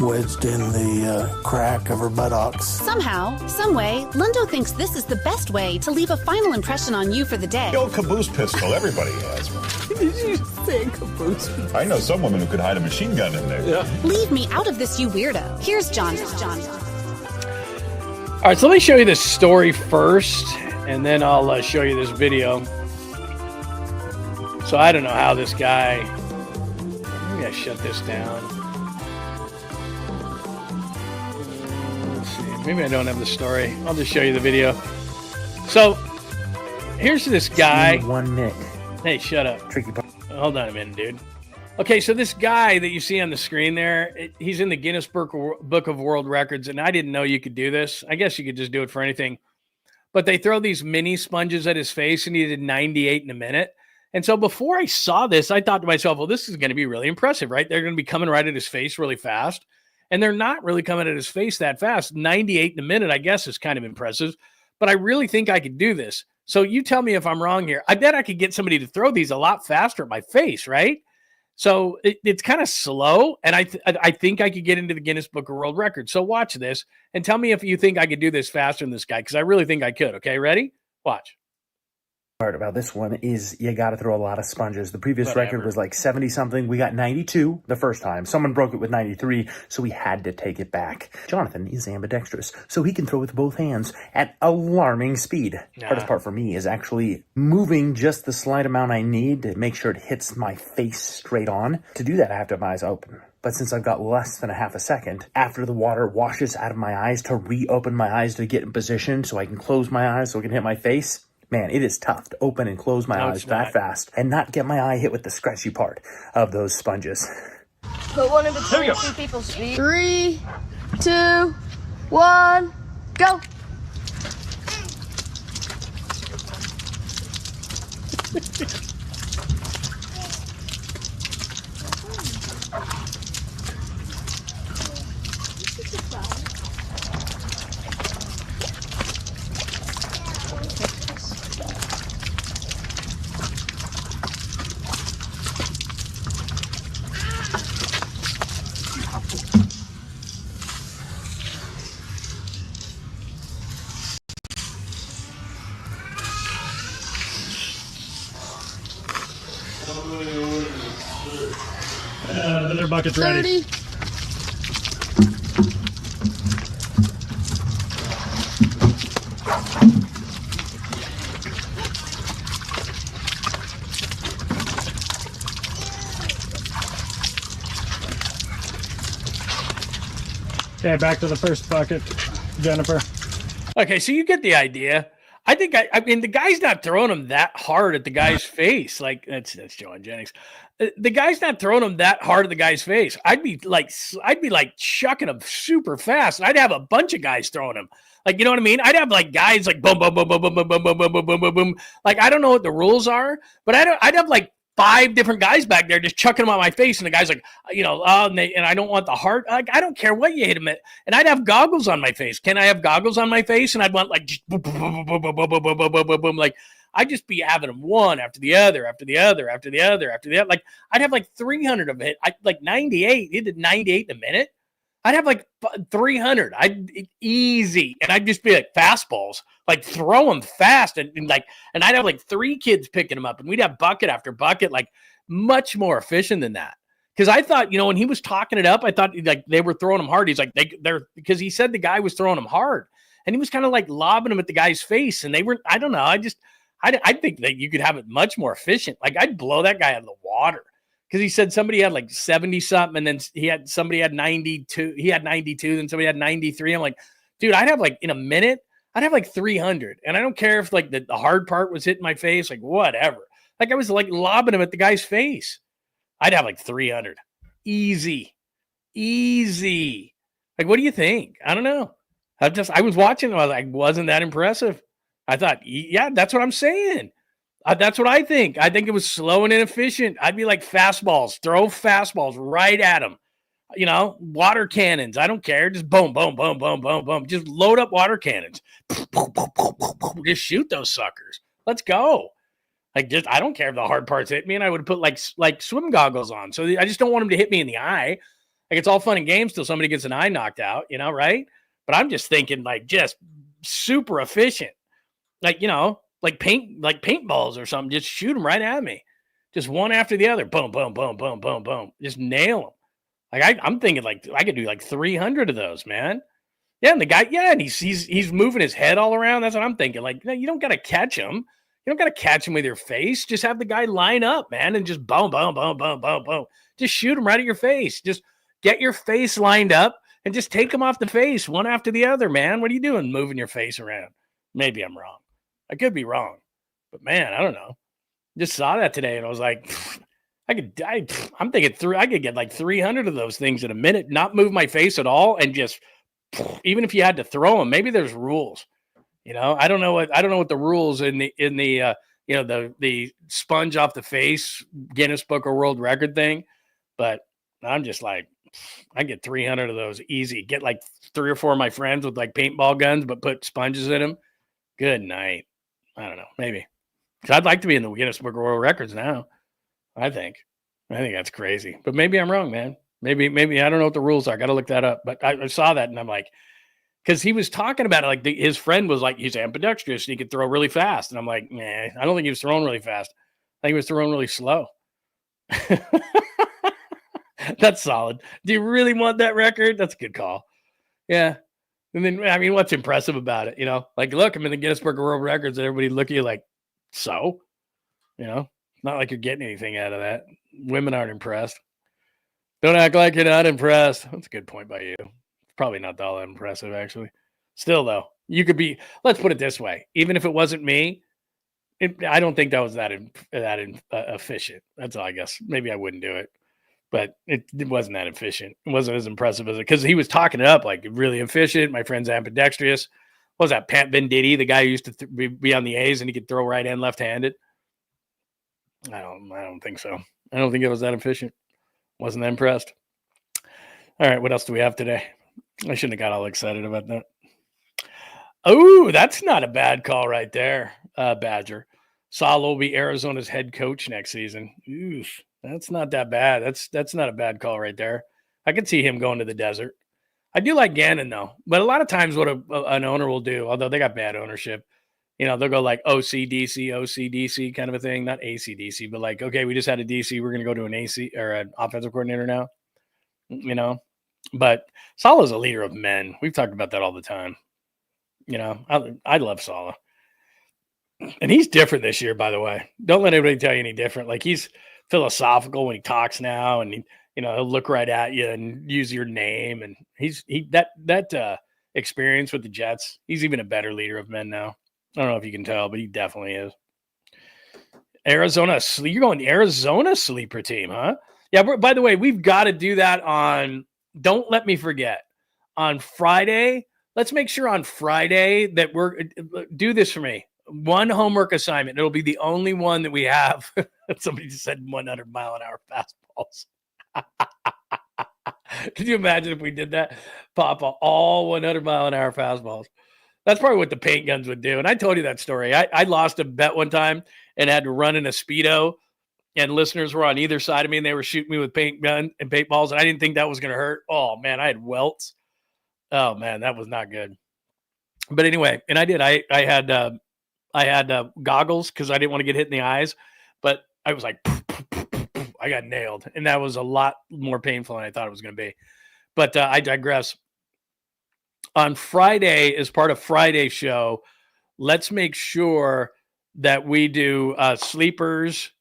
Wedged in the crack of her buttocks. Somehow, someway, Lundo thinks this is the best way to leave a final impression on you for the day. The old Caboose pistol, everybody has one. Did you say Caboose? I know some women who could hide a machine gun in there. Yeah. Leave me out of this, you weirdo. Here's John. All right, so let me show you this story first, and then I'll show you this video. So I don't know how this guy... Maybe I shut this down. Let's see. Maybe I don't have the story. I'll just show you the video. So here's this guy. One Nick. Hey, shut up. Tricky part. Hold on a minute, dude. Okay, so this guy that you see on the screen there, he's in the Guinness Book of World Records, and I didn't know you could do this. I guess you could just do it for anything. But they throw these mini sponges at his face, and he did 98 in a minute. And so before I saw this, I thought to myself, well, this is going to be really impressive, right? They're going to be coming right at his face really fast. And they're not really coming at his face that fast. 98 in a minute, I guess, is kind of impressive. But I really think I could do this. So you tell me if I'm wrong here. I bet I could get somebody to throw these a lot faster at my face, right? So it's kind of slow. And I think I could get into the Guinness Book of World Records. So watch this and tell me if you think I could do this faster than this guy, because I really think I could. Okay, ready? Watch. Part about this one is you got to throw a lot of sponges. The previous Whatever. record was like 70 something. We got 92 the first time. Someone broke it with 93, so we had to take it back. Jonathan is ambidextrous, so he can throw with both hands at alarming speed. Hardest part for me is actually moving just the slight amount I need to make sure it hits my face straight on. To do that, I have to have my eyes open. But since I've got less than a half a second after the water washes out of my eyes to reopen my eyes to get in position so I can close my eyes so I can hit my face, man, it is tough to open and close my eyes that fast and not get my eye hit with the scratchy part of those sponges. Put one in between two people's feet. 3, 2, 1, go. Their bucket's ready. 30. Okay, back to the first bucket, Jennifer. Okay, so you get the idea. I think I mean the guy's not throwing him that hard at the guy's face. Like that's Jauan Jennings. The guy's not throwing him that hard at the guy's face. I'd be like chucking him super fast. And I'd have a bunch of guys throwing him. Like, you know what I mean? I'd have like guys like boom, boom, boom, boom, boom, boom, boom, boom, boom, boom, boom, boom, boom. Like I don't know what the rules are, but I'd have like 5 different guys back there just chucking them on my face, and the guy's like, you know, and I don't want the heart. Like, I don't care what you hit him at, and I'd have goggles on my face. Can I have goggles on my face? And I'd want like just boom, boom, boom, boom, boom, boom, boom, boom, boom, boom, boom, boom. Like I'd just be having them one after the other, after the other, after the other, after the other. Like I'd have like 300 of it. I like 98. He did 98 in a minute. I'd have like 300. Easy, and I'd just be like fastballs, like throw them fast, and I'd have like 3 kids picking them up, and we'd have bucket after bucket, like much more efficient than that. Because I thought, you know, when he was talking it up, I thought like they were throwing him hard. He's like they're because he said the guy was throwing him hard, and he was kind of like lobbing him at the guy's face, and they were. I don't know. I think that you could have it much more efficient. Like I'd blow that guy out of the water. Because he said somebody had like 70 something, and then somebody had 92. He had 92, then somebody had 93. I'm like, dude, I'd have like in a minute, I'd have like 300. And I don't care if like the hard part was hitting my face, like whatever. Like I was like lobbing him at the guy's face. I'd have like 300. Easy. Easy. Like, what do you think? I don't know. I was watching. I was like, wasn't that impressive? I thought, yeah, that's what I'm saying. That's what I think. I think it was slow and inefficient. I'd be like fastballs, throw fastballs right at him. Water cannons. I don't care. Just boom, boom, boom, boom, boom, boom. Just load up water cannons. Just shoot those suckers. Let's go. I don't care if the hard parts hit me, and I would put like swim goggles on. So I just don't want them to hit me in the eye. Like, it's all fun and games till somebody gets an eye knocked out, right? But I'm just thinking like just super efficient. Like paintballs or something. Just shoot them right at me. Just one after the other. Boom, boom, boom, boom, boom, boom. Just nail them. Like I'm thinking like I could do like 300 of those, man. Yeah, and the guy, and he's moving his head all around. That's what I'm thinking. Like, no, you don't got to catch him. You don't got to catch him with your face. Just have the guy line up, man, and just boom, boom, boom, boom, boom, boom. Just shoot him right at your face. Just get your face lined up and just take him off the face one after the other, man. What are you doing moving your face around? Maybe I'm wrong. I could be wrong. But, man, I don't know. Just saw that today, and I was like, I'm thinking I could get like 300 of those things in a minute, not move my face at all, and just even if you had to throw them, maybe there's rules. I don't know what the rules in the the sponge off the face Guinness Book of World Record thing, but I'm just like, I get 300 of those easy. Get like 3 or 4 of my friends with like paintball guns, but put sponges in them. Good night. I don't know, maybe because I'd like to be in the Guinness Book of World Records now. I think that's crazy, but maybe I'm wrong, man. Maybe I don't know what the rules are. I got to look that up. But I saw that and I'm like, because he was talking about it, like his friend was like, he's ambidextrous and he could throw really fast. And I'm like, nah, I don't think he was throwing really fast. I think he was throwing really slow. That's solid. Do you really want that record? That's a good call. Yeah. And then, I mean, what's impressive about it? Like, look, I'm in the Guinness Book of World Records and everybody look at you like, so, not like you're getting anything out of that. Women aren't impressed. Don't act like you're not impressed. That's a good point by you. Probably not all that impressive, actually. Still, though, you could be, let's put it this way. Even if it wasn't me, I don't think that was that efficient. That's all, I guess. Maybe I wouldn't do it. But it wasn't that efficient. It wasn't as impressive as it, because he was talking it up like really efficient. My friend's ambidextrous. What was that? Pat Venditti, the guy who used to be on the A's and he could throw right and left-handed. I don't think so. I don't think it was that efficient. Wasn't that impressed. All right, what else do we have today? I shouldn't have got all excited about that. Oh, that's not a bad call right there, Badger. Sal will be Arizona's head coach next season. Oof, that's not that bad. That's not a bad call right there. I could see him going to the desert. I do like Gannon, though. But a lot of times what an owner will do, although they got bad ownership, they'll go like OCDC kind of a thing. Not ACDC, but like, okay, we just had a DC. We're going to go to an AC or an offensive coordinator now. But Salah's a leader of men. We've talked about that all the time. I love Salah. And he's different this year, by the way. Don't let anybody tell you any different. Like, he's philosophical when he talks now, and he'll look right at you and use your name. And that experience with the Jets, he's even a better leader of men now. I don't know if you can tell, but he definitely is. Arizona, you're going to Arizona sleeper team, huh? Yeah, by the way, we've got to do that on, don't let me forget, on Friday. Let's make sure on Friday that do this for me. One homework assignment. It'll be the only one that we have. Somebody just said 100-mile-an-hour fastballs. Could you imagine if we did that? Papa, all 100-mile-an-hour fastballs. That's probably what the paint guns would do. And I told you that story. I lost a bet one time and had to run in a Speedo, and listeners were on either side of me, and they were shooting me with paint gun and paintballs, and I didn't think that was going to hurt. Oh, man, I had welts. Oh, man, that was not good. But anyway, and I did. I had goggles because I didn't want to get hit in the eyes, but I was like, I got nailed. And that was a lot more painful than I thought it was going to be. But I digress. On Friday, as part of Friday's show, let's make sure that we do sleepers,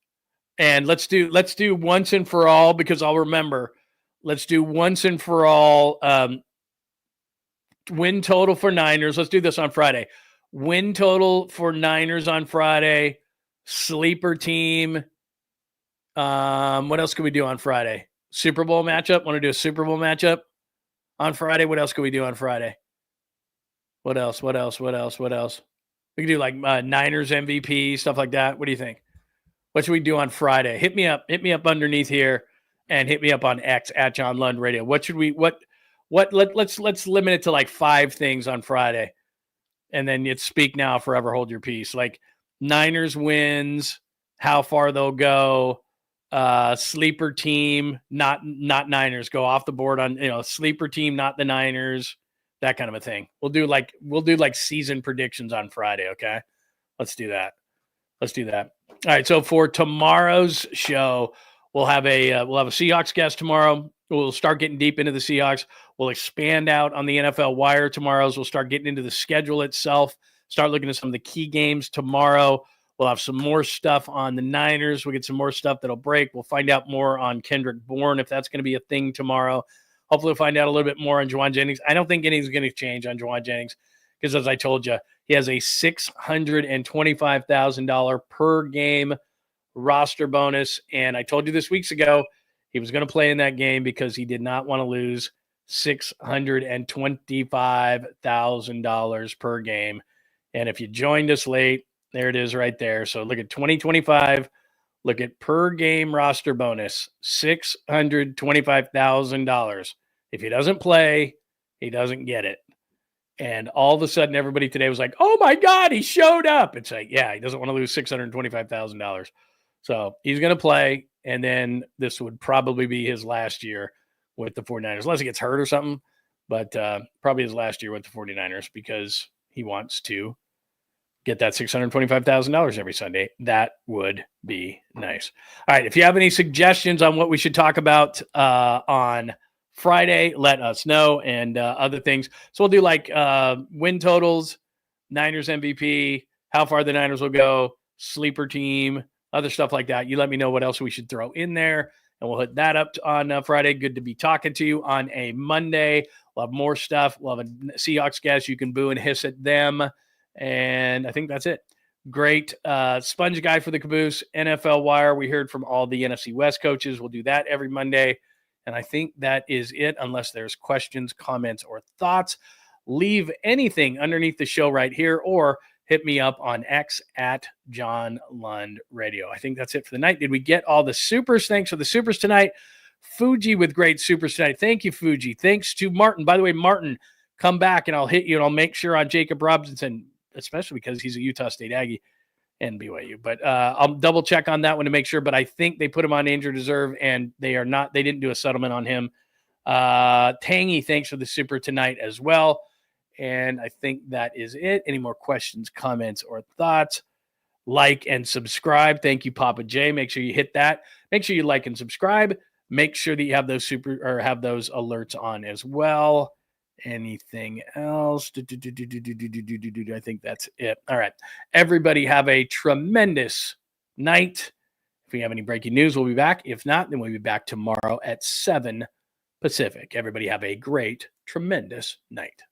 and let's do once and for all, because I'll remember. Let's do once and for all win total for Niners. Let's do this on Friday. Win total for Niners on Friday. Sleeper team. What else can we do on Friday? Super Bowl matchup? Want to do a Super Bowl matchup on Friday? What else can we do on Friday? What else? We can do like Niners MVP, stuff like that. What do you think? What should we do on Friday? Hit me up underneath here, and hit me up on X at John Lund Radio. What should we? Let's limit it to like 5 things on Friday, and then it's speak now, forever hold your peace. Like Niners wins, how far they'll go, sleeper team, not Niners, go off the board on sleeper team, not the Niners, that kind of a thing. We'll do like season predictions on Friday. Okay, let's do that. All right. So for tomorrow's show, we'll have a Seahawks guest tomorrow. We'll start getting deep into the Seahawks. We'll expand out on the NFL Wire tomorrow. We'll start getting into the schedule itself, start looking at some of the key games tomorrow. We'll have some more stuff on the Niners. We'll get some more stuff that'll break. We'll find out more on BOURNE, if that's going to be a thing tomorrow. Hopefully we'll find out a little bit more on Jauan Jennings. I don't think anything's going to change on Jauan Jennings because, as I told you, he has a $625,000 per game roster bonus. And I told you this weeks ago, he was going to play in that game because he did not want to lose $625,000 per game. And if you joined us late, there it is right there. So look at 2025, look at per game roster bonus, $625,000. If he doesn't play, he doesn't get it. And all of a sudden, everybody today was like, oh my God, he showed up. It's like, yeah, he doesn't want to lose $625,000. So he's going to play. And then this would probably be his last year with the 49ers, unless he gets hurt or something. But probably his last year with the 49ers because he wants to get that $625,000 every Sunday. That would be nice. All right. If you have any suggestions on what we should talk about on Friday, let us know, and other things. So we'll do like win totals, Niners MVP, how far the Niners will go, sleeper team, other stuff like that. You let me know what else we should throw in there, and we'll hit that up on Friday. Good to be talking to you on a Monday. We'll have more stuff. We'll have a Seahawks guest. You can boo and hiss at them. And I think that's it. Great sponge guy for the Caboose, NFL Wire. We heard from all the NFC West coaches. We'll do that every Monday. And I think that is it, unless there's questions, comments, or thoughts. Leave anything underneath the show right here, or hit me up on X at John Lund Radio. I think that's it for the night. Did we get all the supers? Thanks for the supers tonight. Fuji with great supers tonight. Thank you, Fuji. Thanks to Martin. By the way, Martin, come back and I'll hit you, and I'll make sure on Jacob Robinson, especially because he's a Utah State Aggie and BYU. But I'll double check on that one to make sure. But I think they put him on injured reserve, and they didn't do a settlement on him. Tangy, thanks for the super tonight as well. And I think that is it. Any more questions, comments, or thoughts? Like and subscribe. Thank you, Papa J. Make sure you hit that. Make sure you like and subscribe. Make sure that you have those alerts on as well. Anything else? I think that's it. All right. Everybody have a tremendous night. If we have any breaking news, we'll be back. If not, then we'll be back tomorrow at 7 Pacific. Everybody have a great, tremendous night.